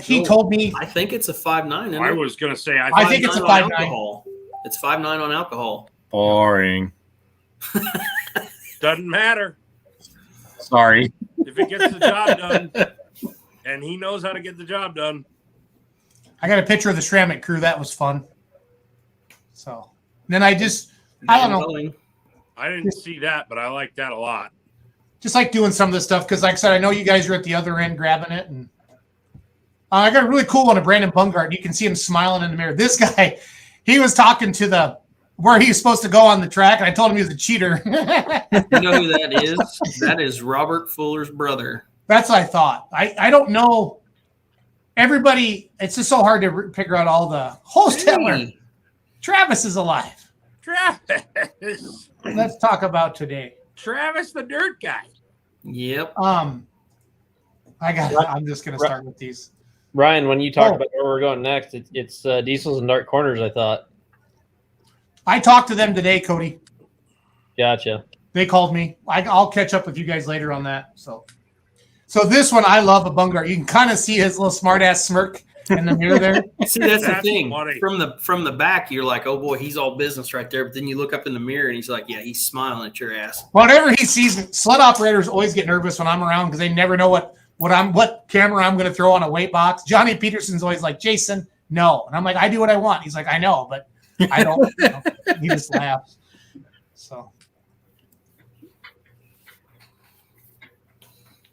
He told me. I think it's a 5.9. I was going to say, I think it's a 5.9. It's 5.9 on alcohol. Boring. Doesn't matter. Sorry. if it gets the job done, and he knows how to get the job done. I got a picture of the Shramik crew. That was fun. So then I don't know. I didn't see that, but I like that a lot. Just like doing some of this stuff because, like I said, I know you guys are at the other end grabbing it, and I got a really cool one of Brandon Bungart. You can see him smiling in the mirror. This guy, he was talking to where he was supposed to go on the track, and I told him he was a cheater. You know who that is? That is Robert Fuller's brother. That's what I thought. I don't know. Everybody, it's just so hard to figure out all the host Hitler. Travis is alive. Travis. Let's talk about today. Travis, the dirt guy. Yep. I'm just gonna start with these. Ryan, when you talk about where we're going next, it's Diesels and Dark Corners, I thought. I talked to them today, Cody. Gotcha. They called me. I'll catch up with you guys later on that. So this one, I love a Bungart. You can kind of see his little smart-ass smirk in the mirror there. See, that's the thing. Funny. From the back, you're like, oh, boy, he's all business right there. But then you look up in the mirror, and he's like, yeah, he's smiling at your ass. Whenever he sees sled operators always get nervous when I'm around because they never know what camera I'm going to throw on a weight box. Johnny Peterson's always like, Jason, no. And I'm like, I do what I want. He's like, I know, but I don't. He just laughs. So.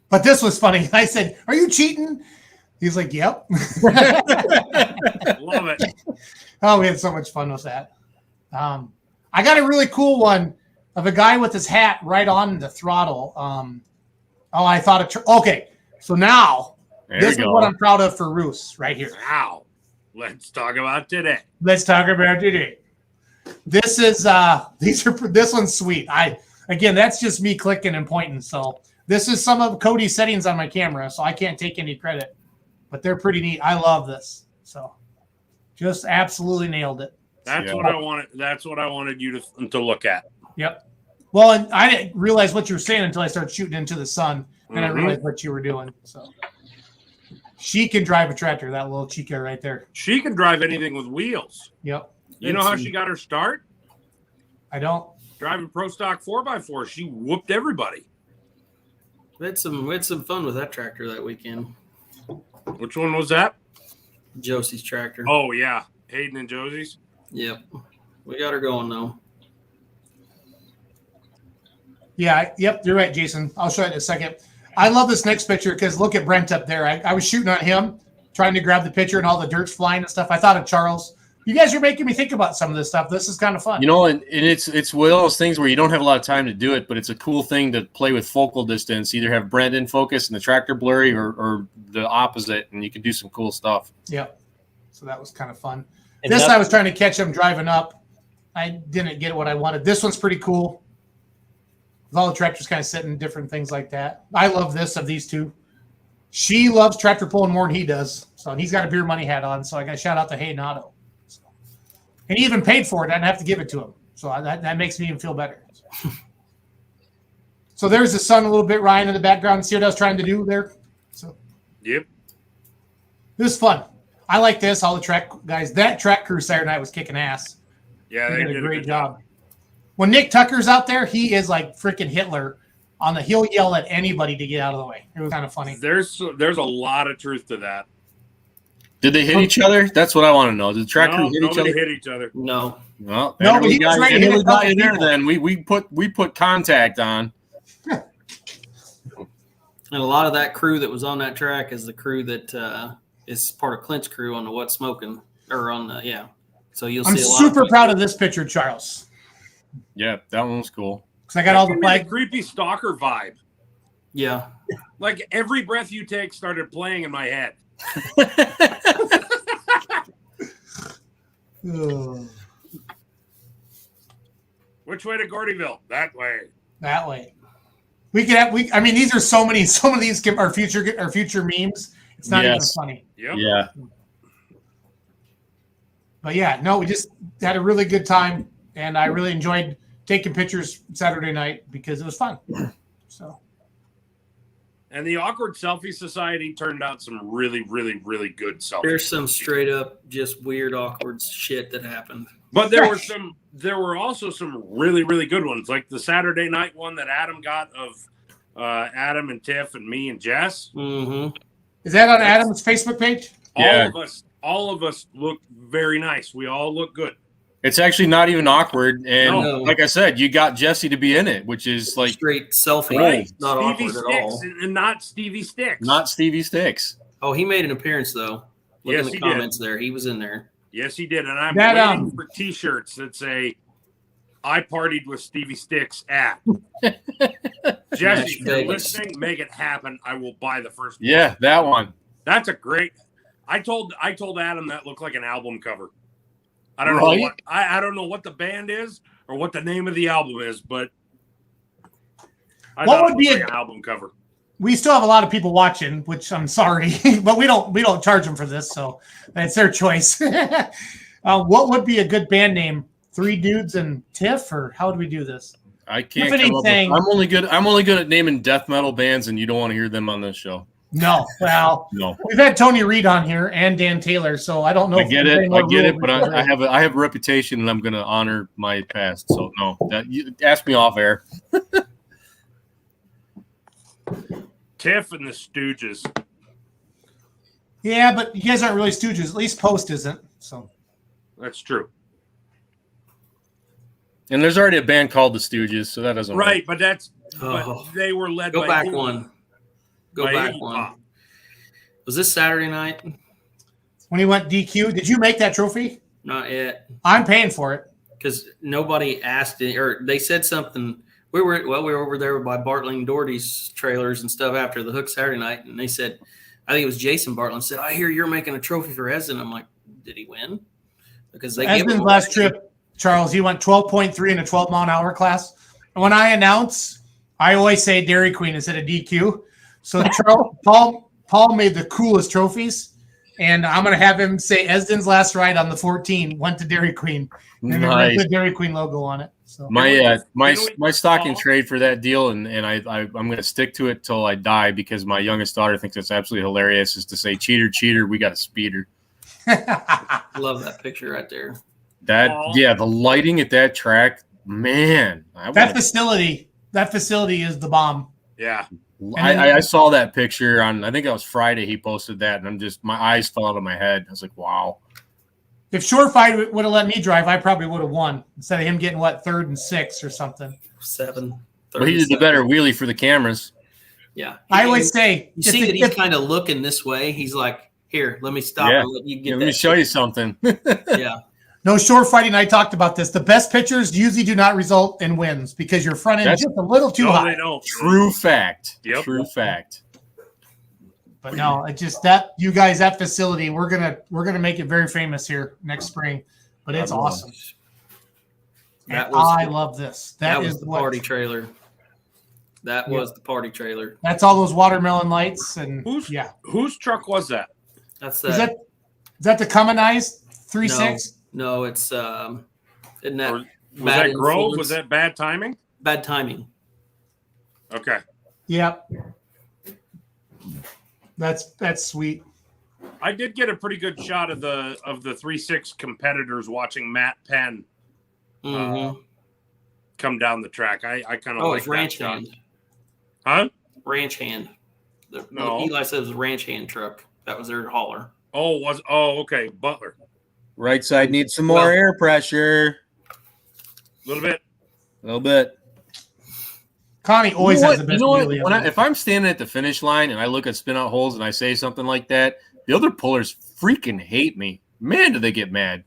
But this was funny. I said, are you cheating? He's like, yep. Love it. Oh, we had so much fun with that. I got a really cool one of a guy with his hat right on the throttle. I thought okay. So now, this is what I'm proud of for Roos right here. Now, let's talk about today. This is this one's sweet. Again, that's just me clicking and pointing. So this is some of Cody's settings on my camera, so I can't take any credit. But they're pretty neat. I love this. So just absolutely nailed it. That's what I wanted. That's what I wanted you to look at. Yep. Well, and I didn't realize what you were saying until I started shooting into the sun, and I realized what you were doing. So she can drive a tractor, that little chica right there. She can drive anything with wheels. Yep. You know how she got her start? I don't. Driving Pro Stock 4x4. She whooped everybody. We had some fun with that tractor that weekend. Which one was that? Josie's tractor. Oh, yeah. Hayden and Josie's? Yep. We got her going, though. Yeah, yep, you're right, Jason. I'll show you in a second. I love this next picture because look at Brent up there. I was shooting on him, trying to grab the picture, and all the dirt's flying and stuff. I thought of Charles. You guys are making me think about some of this stuff. This is kind of fun. You know, and it's one of those things where you don't have a lot of time to do it, but it's a cool thing to play with focal distance. Either have Brent in focus and the tractor blurry or the opposite, and you can do some cool stuff. Yep. So that was kind of fun. And this I was trying to catch him driving up. I didn't get what I wanted. This one's pretty cool. With all the tractors kind of sitting, different things like that. I love this of these two. She loves tractor pulling more than he does. So and he's got a beer money hat on. So I got to shout out to Hayden Otto. So. And he even paid for it. I didn't have to give it to him. So that makes me even feel better. So there's the sun a little bit, Ryan, in the background. See what I was trying to do there? So yep. This is fun. I like this. All the track guys. That track crew Saturday night was kicking ass. Yeah, they did a great job. When Nick Tucker's out there, he is like freaking Hitler. He'll yell at anybody to get out of the way. It was kind of funny. There's a lot of truth to that. Did they hit each other? That's what I want to know. Did the track crew hit each other? Hit each other. No. Well, no, but he was ready to hit got in there. Then we put contact on. And a lot of that crew that was on that track is the crew that is part of Clint's crew on the What's Smoking or on the So you'll see. I'm super proud of this picture, Charles. Yeah, that one was cool. Because I got all the flag. Creepy stalker vibe. Yeah. Like every breath you take started playing in my head. Which way to Gordyville? That way. That way. I mean, these are some of these are future memes. It's not even funny. Yep. Yeah. But yeah, no, we just had a really good time, and I really enjoyed taking pictures Saturday night because it was fun. So. And the Awkward Selfie Society turned out some really, really, really good selfies. There's some straight up just weird awkward shit that happened. But there were also some really, really good ones, like the Saturday night one that Adam got of Adam and Tiff and me and Jess. Mm-hmm. Is that on Adam's Facebook page? Yeah. All of us look very nice. We all look good. It's actually not even awkward, and No. like I said, you got Jesse to be in it, which is like Straight selfie. Right. Not Stevie awkward at all. Sticks and not Stevie Sticks. not Stevie Sticks. Oh, he made an appearance though. Look Yes, in the he comments there. He was in there. Yes, he did. And I'm That, waiting for T-shirts that say, "I partied with Stevie Sticks at." Jesse, if you're listening, make it happen. I will buy the first one. Yeah, that one. That's a great. I told Adam that looked like an album cover. I don't Right? know what I don't know what the band is or what the name of the album is, but I What thought would it be looked a- like an album cover. We still have a lot of people watching, which I'm sorry, but we don't charge them for this, so it's their choice. What would be a good band name? 3 Dudes and Tiff, or how would we do this? I can't If come up with, anything- I'm only good at naming death metal bands, and you don't want to hear them on this show. No, well, No. we've had Tony Reed on here and Dan Taylor, so I don't know. I if get there's it, any more but rules. I have a reputation, and I'm going to honor my past. So no, you ask me off air. Tiff and the Stooges. Yeah, but you guys aren't really Stooges. At least Post isn't. So That's true. And there's already a band called the Stooges, so that doesn't Right, work. but that's Oh. but they were led Go by back Iggy- one. Go by back Iggy one. Pop. Was this Saturday night? when he went DQ, did you make that trophy? Not yet. I'm paying for it. Because nobody asked it, or they said something. We were over there by Bartling Doherty's trailers and stuff after the Hook Saturday night, and they said, I think it was Jason Bartling said, "I hear you're making a trophy for Esden." I'm like, did he win? Because they gave Esden's him last trip, Charles, he went 12.3 in a 12-mile-an-hour class. And when I announce, I always say Dairy Queen instead of DQ. So Paul made the coolest trophies, and I'm going to have him say Esden's last ride on the 14 went to Dairy Queen. And Nice. the Dairy Queen logo on it. So My stock and trade for that deal, and I'm going to stick to it till I die because my youngest daughter thinks it's absolutely hilarious. Is to say, "Cheater, cheater, we got a speeder." Love that picture right there. The lighting at that track, man. that facility is the bomb. Yeah. I saw that picture on, I think it was Friday. He posted that, and my eyes fell out of my head. I was like, wow. If Shorefight would have let me drive, I probably would have won instead of him getting 3rd and 6th or something. 7. Well, he did the better wheelie for the cameras. Yeah. I always say, You see that he's kind of looking this way. He's like, here, let me stop Yeah. and let you get Let that me show you something. Yeah. No, shore fighting. I talked about this. The best pitchers usually do not result in wins because your front end is just a little too high. They don't. True fact. Yep. True fact. But no, it just you guys, that facility, we're gonna make it very famous here next spring. But it's awesome. That And was I love this. That is was the party trailer. That was the party trailer. That's all those watermelon lights and Whose truck was that? That's Is that the Cumminize 3.6? No, it's isn't that Was bad that Grove? influence? Was that bad timing? Bad timing. Okay. Yep. That's sweet. I did get a pretty good shot of the 3.6 competitors watching Matt Penn come down the track. I kind of like it's that ranch shot. hand. Huh? Ranch hand. No. Eli said it was a ranch hand truck. That was their hauler. Okay. Butler. Right side needs some more air pressure. A little bit. A little bit. Connie always has the best wheelie. If I'm standing at the finish line and I look at spin out holes and I say something like that, the other pullers freaking hate me. Man, do they get mad.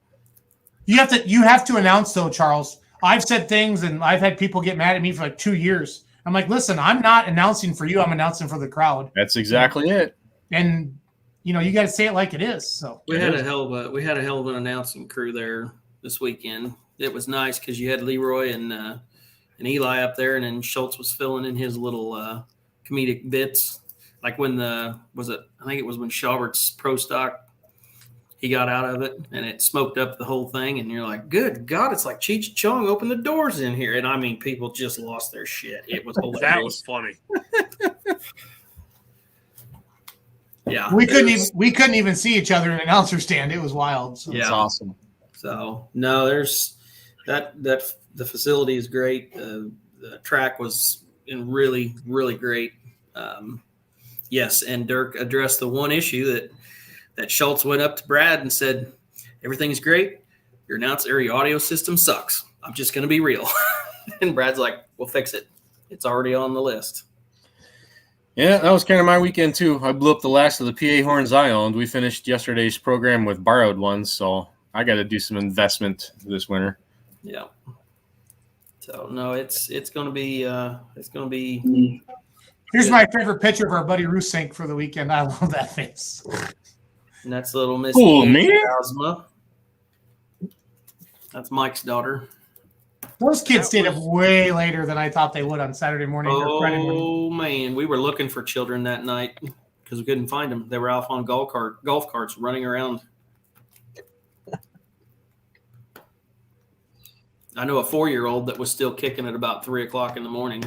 You have to announce though, Charles. I've said things and I've had people get mad at me for like 2 years. I'm like, listen, I'm not announcing for you. I'm announcing for the crowd. That's exactly it. And you got to say it like it is. So We had a hell of an announcing crew there this weekend. It was nice because you had Leroy and Eli up there, and then Schultz was filling in his little comedic bits, like when I think it was when Schaubert's Pro Stock, he got out of it and it smoked up the whole thing, and you're like, good God, it's like Cheech and Chong opened the doors in here, and I mean, people just lost their shit. It was hilarious. That was funny. Yeah, we couldn't even see each other in an announcer stand. It was wild. So. It's awesome. So no, there's that the facility is great. The track was and really, really great. Yes, and Dirk addressed the one issue that Schultz went up to Brad and said, everything's great. Your audio system sucks. I'm just going to be real. And Brad's like, we'll fix it. It's already on the list. Yeah, that was kind of my weekend too. I blew up the last of the PA horns I owned. We finished yesterday's program with borrowed ones, so I got to do some investment this winter. Yeah. So no, it's going to be Here's my favorite picture of our buddy Rusink for the weekend. I love that face. And that's little Miss Ozma. That's Mike's daughter. Those kids stayed up way later than I thought they would on Saturday morning or Friday morning. Oh man, we were looking for children that night because we couldn't find them. They were off on golf carts running around. I know a 4-year-old that was still kicking at about 3:00 in the morning.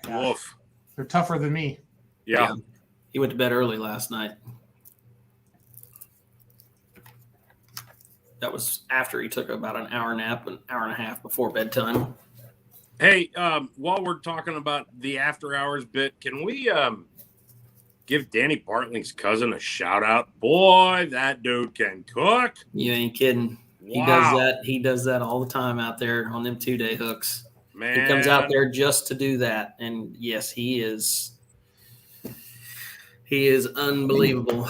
Woof. They're tougher than me. Yeah. He went to bed early last night. That was after he took about an hour nap, an hour and a half before bedtime. Hey, while we're talking about the after hours bit, can we give Danny Bartling's cousin a shout out? Boy, that dude can cook. You ain't kidding. Wow. He does that all the time out there on them 2-day hooks. Man. He comes out there just to do that. And yes, he is unbelievable.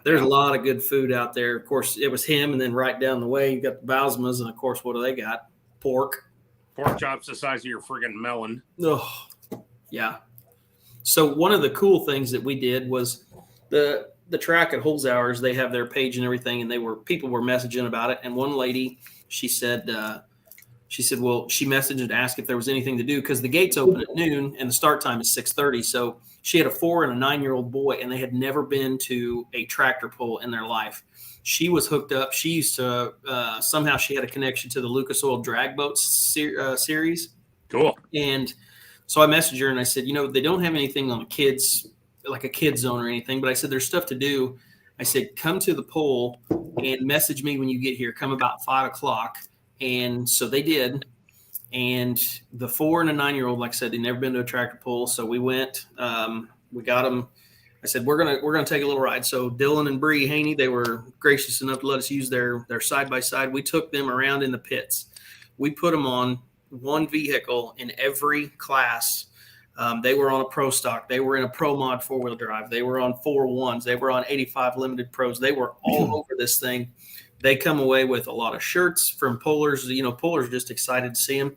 There's a lot of good food out there. Of course, it was him, and then right down the way, you got the Bausmas, and of course, what do they got? Pork. Pork chops the size of your friggin' melon. Oh, yeah. So one of the cool things that we did was the track at Holzhauer's, they have their page and everything, and people were messaging about it. And one lady, she said, well, she messaged and asked if there was anything to do because the gates open at noon and the start time is 6:30. So she had a 4 and a 9-year-old boy, and they had never been to a tractor pull in their life. She was hooked up. She used to somehow she had a connection to the Lucas Oil drag boats series. Cool. And so I messaged her and I said, they don't have anything on the kids, like a kid zone or anything, but I said, there's stuff to do. I said, come to the poll and message me when you get here. Come about 5:00. And so they did. And the 4 and a 9-year-old, like I said, they'd never been to a tractor pull. So we went, we got them. I said, we're going to take a little ride. So Dylan and Bree Haney, they were gracious enough to let us use their side-by-side. We took them around in the pits. We put them on one vehicle in every class. They were on a pro stock. They were in a pro mod 4-wheel drive. They were on 4.1s. They were on 85 limited pros. They were all over this thing. They come away with a lot of shirts from pullers. Pullers just excited to see them.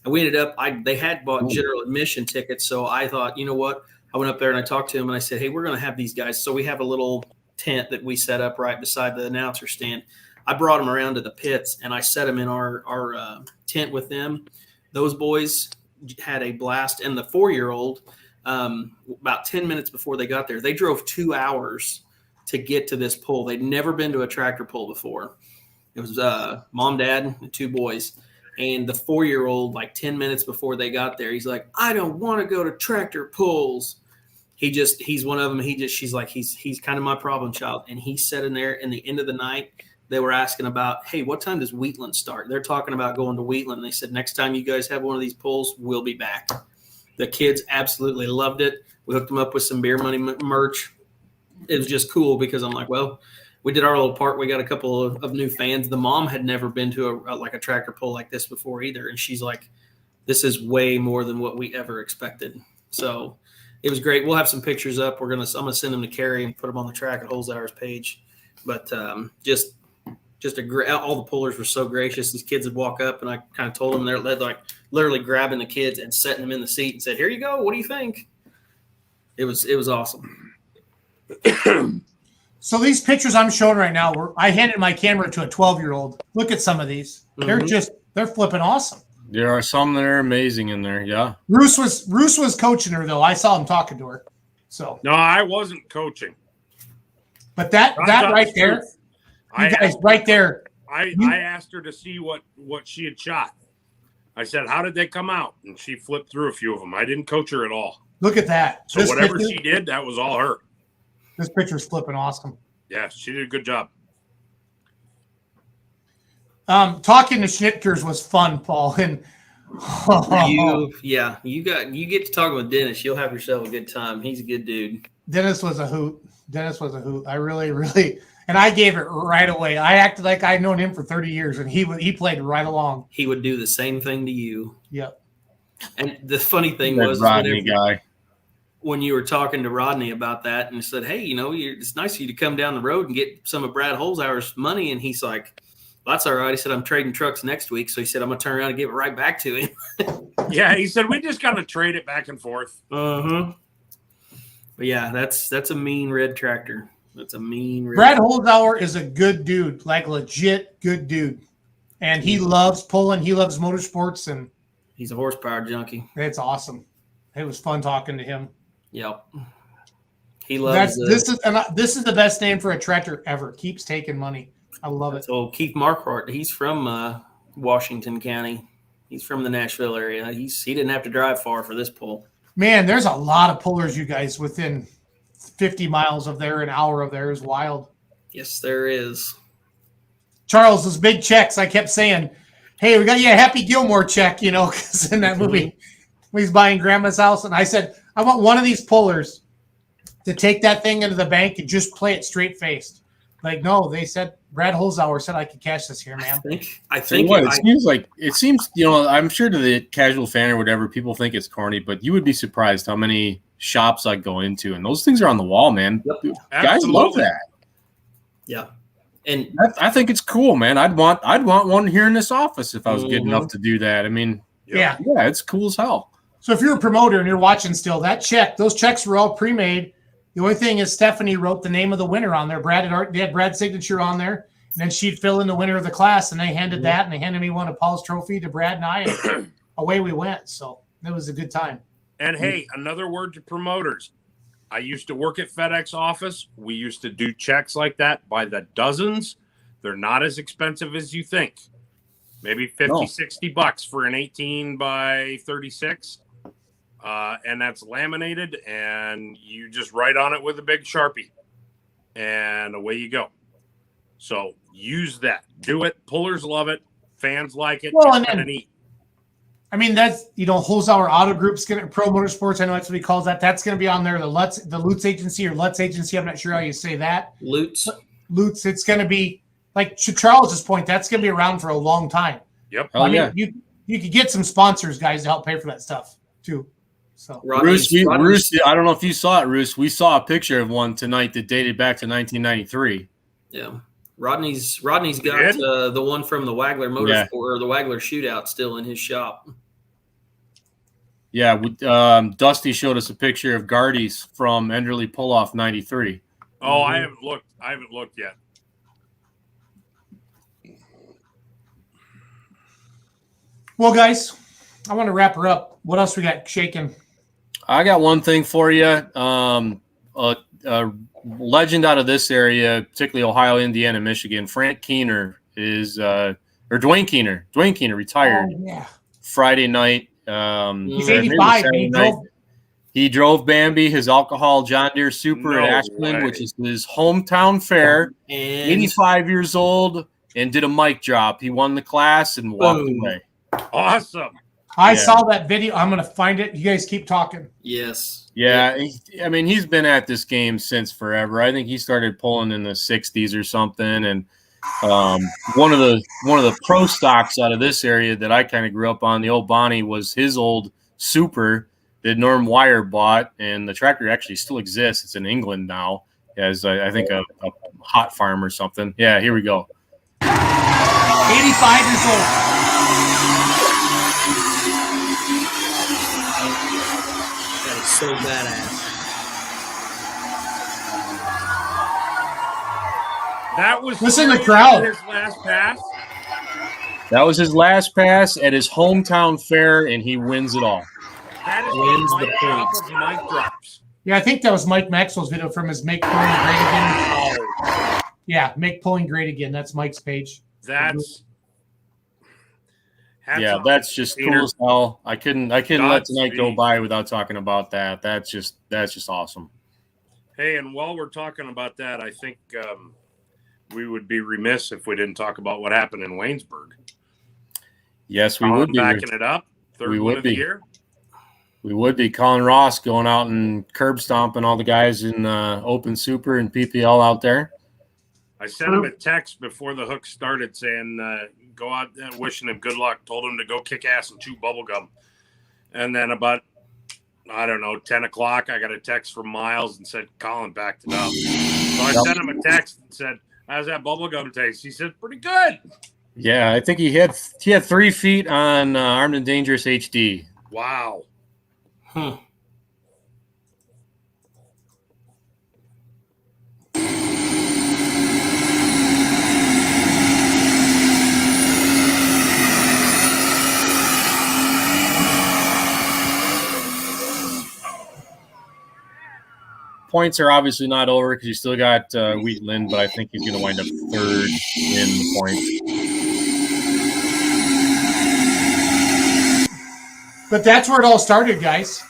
And we ended up, they had bought general admission tickets. So I thought, you know what? I went up there and I talked to him and I said, hey, we're going to have these guys. So we have a little tent that we set up right beside the announcer stand. I brought them around to the pits and I set them in our tent with them. Those boys had a blast. And the 4-year-old, about 10 minutes before they got there, they drove 2 hours to get to this pull. They'd never been to a tractor pull before. It was mom, dad, and 2 boys. And the 4-year-old, like 10 minutes before they got there, he's like, I don't want to go to tractor pulls. He's one of them. She's like, he's kind of my problem child. And he sat in there, and the end of the night, they were asking about, hey, what time does Wheatland start? They're talking about going to Wheatland. They said, next time you guys have one of these pulls, we'll be back. The kids absolutely loved it. We hooked them up with some beer money merch. It was just cool because I'm like, well, we did our little part. We got a couple of new fans. The mom had never been to a tractor pull like this before either. And she's like, this is way more than what we ever expected. So it was great. We'll have some pictures up. I'm going to send them to Carrie and put them on the Track at Holzhauer's page. But just a great, all the pullers were so gracious. These kids would walk up and I kind of told them they're like literally grabbing the kids and setting them in the seat and said, here you go. What do you think? It was awesome. So these pictures I'm showing right now, I handed my camera to a 12-year-old. Look at some of these. Mm-hmm. They're flipping awesome. There are some that are amazing in there. Yeah. Roos was coaching her though. I saw him talking to her. So no, I wasn't coaching. But that right there, you guys right there. I asked her to see what she had shot. I said, how did they come out? And she flipped through a few of them. I didn't coach her at all. Look at that. So whatever she did, that was all her. This picture's flipping awesome. Yeah, she did a good job. Talking to Schnitkers was fun, Paul. And You get to talk with Dennis. You'll have yourself a good time. He's a good dude. Dennis was a hoot. I really, and I gave it right away. I acted like I'd known him for 30 years, and he played right along. He would do the same thing to you. Yep. And the funny thing That was, Rodney guy. when you were talking to Rodney about that, and said, "Hey, it's nice of you to come down the road and get some of Brad Holzhauer's money," and he's like, well, "That's all right." He said, "I'm trading trucks next week," so he said, "I'm gonna turn around and give it right back to him." Yeah, he said we just gotta trade it back and forth. But yeah, that's a mean red tractor. That's a mean red. Brad Holzhauer is a good dude, like legit good dude, and he loves pulling. He loves motorsports, and he's a horsepower junkie. It's awesome. It was fun talking to him. Yep. He loves this is the best name for a tractor ever. Keeps taking money. I love it. So Keith Marquardt, he's from Washington County. He's from the Nashville area. He didn't have to drive far for this pull. Man, there's a lot of pullers, you guys, within 50 miles of there, an hour of there is wild. Yes, there is. Charles, those big checks, I kept saying, hey, we got you a Happy Gilmore check, because in that movie, when he's buying grandma's house. And I said, I want one of these pullers to take that thing into the bank and just play it straight faced. Like, no, they said, Brad Holzhauer said I could cash this here, man. I think it seems, I'm sure to the casual fan or whatever, people think it's corny, but you would be surprised how many shops I go into, and those things are on the wall, man. Yep. Guys love that. Yeah. And I think it's cool, man. I'd want one here in this office if I was good enough to do that. I mean, yeah, it's cool as hell. So if you're a promoter and you're watching still, those checks were all pre-made. The only thing is Stephanie wrote the name of the winner on there. They had Brad's signature on there, and then she'd fill in the winner of the class, and they handed that, and they handed me one of Paul's trophy to Brad and I, and away we went. So it was a good time. And hey, another word to promoters. I used to work at FedEx office. We used to do checks like that by the dozens. They're not as expensive as you think. Maybe 50, 60 bucks for an 18 by 36. And that's laminated, and you just write on it with a big Sharpie, and away you go. So use that. Do it. Pullers love it. Fans like it. Well, it's kind of neat. I mean, that's, Holzhauer Auto Group's going to, Pro Motorsports, I know that's what he calls that. That's going to be on there. The Lutz Agency or Lutz Agency, I'm not sure how you say that. Lutz, it's going to be, like to Charles's point, that's going to be around for a long time. Yep. I mean, you could get some sponsors, guys, to help pay for that stuff, too. So, Roos, I don't know if you saw it, Roos. We saw a picture of one tonight that dated back to 1993. Yeah. Rodney's got the one from the Wagler Motorsport or the Wagler Shootout still in his shop. Yeah, Dusty showed us a picture of Gardy's from Enderley Pull-Off 93. Oh, I haven't looked yet. Well, guys, I want to wrap her up. What else we got shaking? I got one thing for you. A legend out of this area, particularly Ohio, Indiana, Michigan. Frank Keener is, or Dwayne Keener. Dwayne Keener retired Friday night. He's 85. He drove Bambi, his alcohol John Deere Super at Ashland, which is his hometown fair. 85 years old, and did a mic drop. He won the class and walked away. Awesome. I saw that video. I'm going to find it. You guys keep talking. Yes. Yeah. I mean, he's been at this game since forever. I think he started pulling in the 60s or something. And one of the pro stocks out of this area that I kind of grew up on, the old Bonnie, was his old Super that Norm Wire bought. And the tractor actually still exists. It's in England now as, I think, a hot farm or something. Yeah, here we go. 85 years old. So badass. That was listen to the crowd. His last pass. That was his last pass at his hometown fair, and he wins it all. That is wins the points. Mic drops. Yeah, I think that was Mike Maxwell's video from his Make Pulling Great Again. Oh. Yeah, Make Pulling Great Again. That's Mike's page. That's just cool as hell. I couldn't let tonight go by without talking about that. That's just awesome. Hey, and while we're talking about that, I think we would be remiss if we didn't talk about what happened in Waynesburg. Yes, we would be backing it up. We win would of the be. year. We would be. Colin Ross going out and curb stomping all the guys in Open Super and PPL out there. I sent him a text before the hook started saying, go out and wishing him good luck. Told him to go kick ass and chew bubblegum. And then about, 10 o'clock, I got a text from Miles and said, Colin backed it up. So I sent him a text and said, how's that bubblegum taste? He said, pretty good. Yeah, I think he had 3 feet on Armed and Dangerous HD. Wow. Huh. Points are obviously not over because you still got Wheatland, but I think he's going to wind up third in the points. But that's where it all started, guys.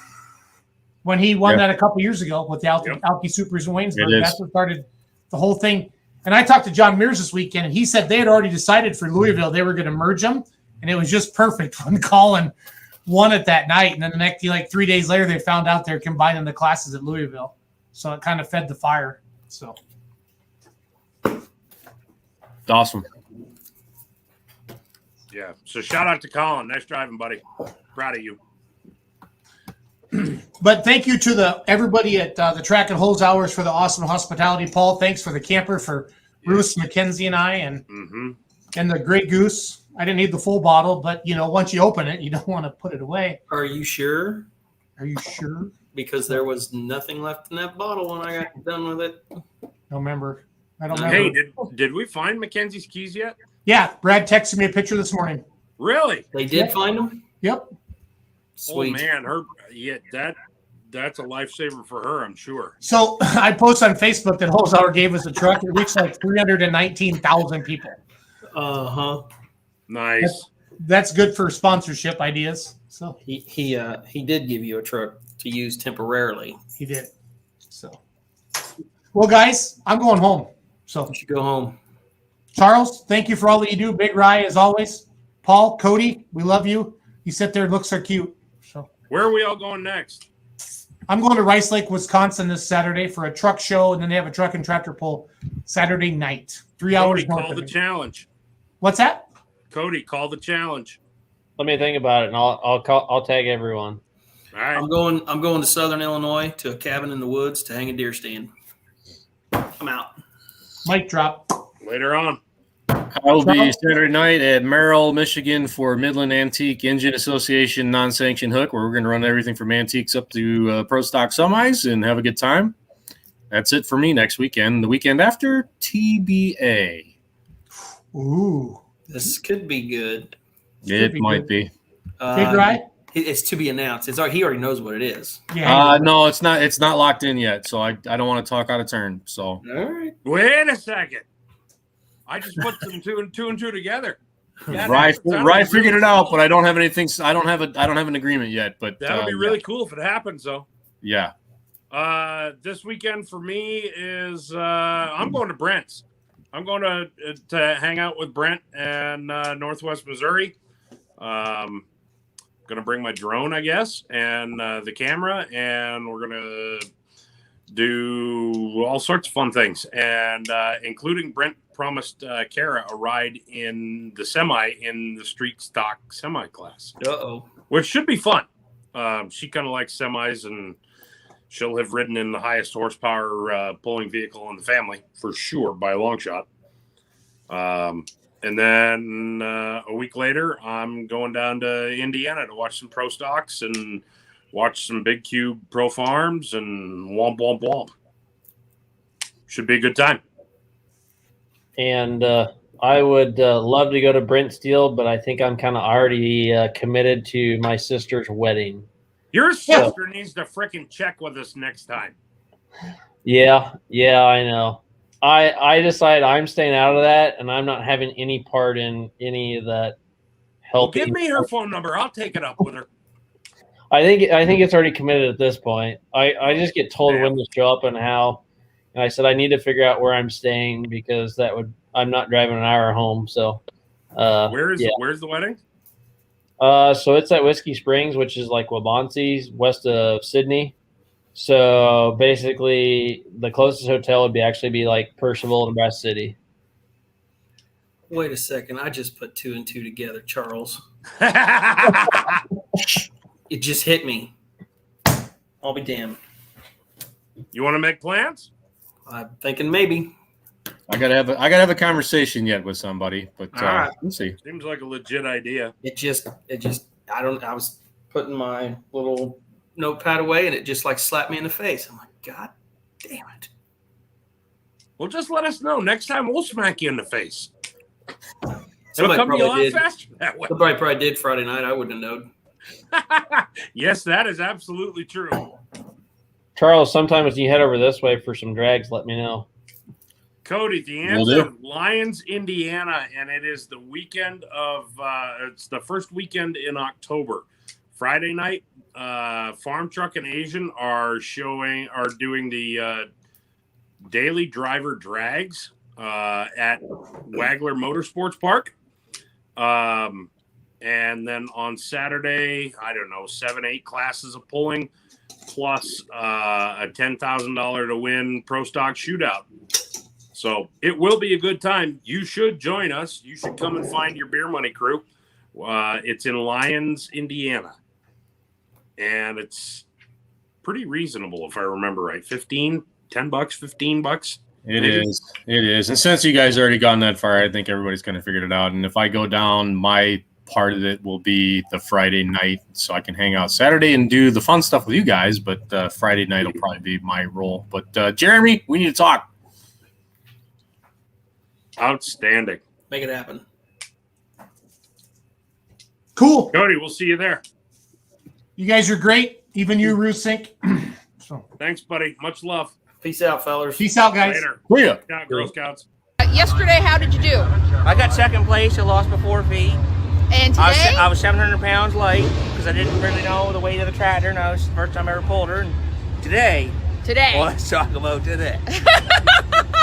When he won that a couple years ago with the Alki Supers in Waynesburg, that's what started the whole thing. And I talked to John Mears this weekend, and he said they had already decided for Louisville they were going to merge them, and it was just perfect when Colin won it that night. And then the next, 3 days later, they found out they're combining the classes at Louisville. So it kind of fed the fire. So awesome. Yeah. So shout out to Colin. Nice driving, buddy. Proud of you. But thank you to everybody at the Track and Holes Hours for the awesome hospitality. Paul, thanks for the camper for Bruce, Mackenzie, and I, and the Great Goose. I didn't need the full bottle, but once you open it, you don't want to put it away. Are you sure? Are you sure? Because there was nothing left in that bottle when I got done with it. I don't remember. Hey, did we find Mackenzie's keys yet? Yeah, Brad texted me a picture this morning. Really? They did find them? Yep. Sweet. Oh man, that's a lifesaver for her, I'm sure. So I posted on Facebook that Holes Hour gave us a truck. It reached 319,000 people. Nice. That's good for sponsorship ideas. So he did give you a truck to use temporarily. He did. So, well, guys, I'm going home. So you should go home. Charles, thank you for all that you do. Big Rye, as always. Paul, Cody, we love you. You sit there, looks are cute. So where are we all going next? I'm going to Rice Lake, Wisconsin this Saturday for a truck show, and then they have a truck and tractor pull Saturday night. 3 hours. Cody, call the challenge. What's that? Cody, call the challenge. Let me think about it, and I'll tag everyone. All right. I'm going to Southern Illinois to a cabin in the woods to hang a deer stand. I'm out. Mic drop. Later on. I will be Saturday night at Merrill, Michigan for Midland Antique Engine Association non-sanctioned hook, where we're going to run everything from antiques up to pro stock semis and have a good time. That's it for me next weekend. The weekend after, TBA. Ooh. This could be good. It might be. Big Rye? It's to be announced. He already knows what it is. Yeah. No, it's not. It's not locked in yet, so I don't want to talk out of turn. So. All right. Wait a second. I just put some two and two together. Rye figured it out, but I don't have anything. I don't have an agreement yet. But that would be really cool if it happens, though. Yeah. This weekend for me is I'm going to Brent's. I'm going to hang out with Brent and Northwest Missouri. Going to bring my drone, I guess, and the camera, and we're going to do all sorts of fun things, and including Brent promised Kara a ride in the semi in the street stock semi class. Which should be fun. She kind of likes semis, and she'll have ridden in the highest horsepower pulling vehicle in the family for sure by a long shot. And then a week later, I'm going down to Indiana to watch some pro stocks and watch some Big Cube Pro Farms and womp, womp, womp. Should be a good time. And I would love to go to Brent Steele, but I think I'm kind of already committed to my sister's wedding. Your sister needs to frickin' check with us next time. Yeah, I know. I decided I'm staying out of that, and I'm not having any part in any of that help. Well, give me her phone number. I'll take it up with her. I think it's already committed at this point. I just get told when to show up and how. And I said I need to figure out where I'm staying because I'm not driving an hour home. So where's the wedding? So it's at Whiskey Springs, which is like Waubonsee, west of Sydney. So basically, the closest hotel would be like Percival, Nebraska City. Wait a second. I just put 2 and 2 together, Charles. It just hit me. I'll be damned. You want to make plans? I'm thinking maybe. I gotta have a conversation yet with somebody, but All right. we'll see. Seems like a legit idea. It just. I was putting my little notepad away, and it just like slapped me in the face. I'm like, God damn it! Well, just let us know next time. We'll smack you in the face. Somebody It'll come you a lot probably did. faster that way. Somebody probably did Friday night. I wouldn't have known. Yes, that is absolutely true. Charles, sometimes you head over this way for some drags, let me know. Cody, the Will answer, do. Lyons, Indiana, and it is the weekend of, it's the first weekend in October. Friday night, Farm Truck and Asian are doing the daily driver drags at Wagler Motorsports Park. And then on Saturday, I don't know, 7-8 classes of pulling, plus a $10,000 to win Pro Stock Shootout. So it will be a good time. You should join us. You should come and find your beer money crew. It's in Lyons, Indiana. And it's pretty reasonable, if I remember right. $10, $15. It is. And since you guys already gone that far, I think everybody's kind of figured it out. And if I go down, my part of it will be the Friday night, so I can hang out Saturday and do the fun stuff with you guys. But Friday night will probably be my role. But Jeremy, we need to talk. Outstanding. Make it happen. Cool. Cody, we'll see you there. You guys are great. Even you, Rusink. So Thanks, buddy. Much love. Peace out, fellas. peace out, guys. Later. See ya. Good Girl Scouts. Yesterday, how did you do? I got second place. I lost by 4 feet. And today? I was 700 pounds light because I didn't really know the weight of the tractor, and that was the first time I ever pulled her. And today. Well, let's talk about today.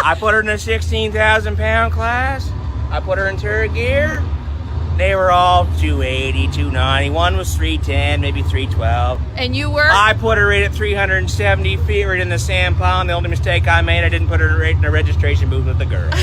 I put her in a 16,000 pound class. I put her in turret gear. They were all 280, 290. One was 310, maybe 312. And you were? I put her right at 370 feet right in the sand pond. The only mistake I made, I didn't put her right in the registration booth with the girls.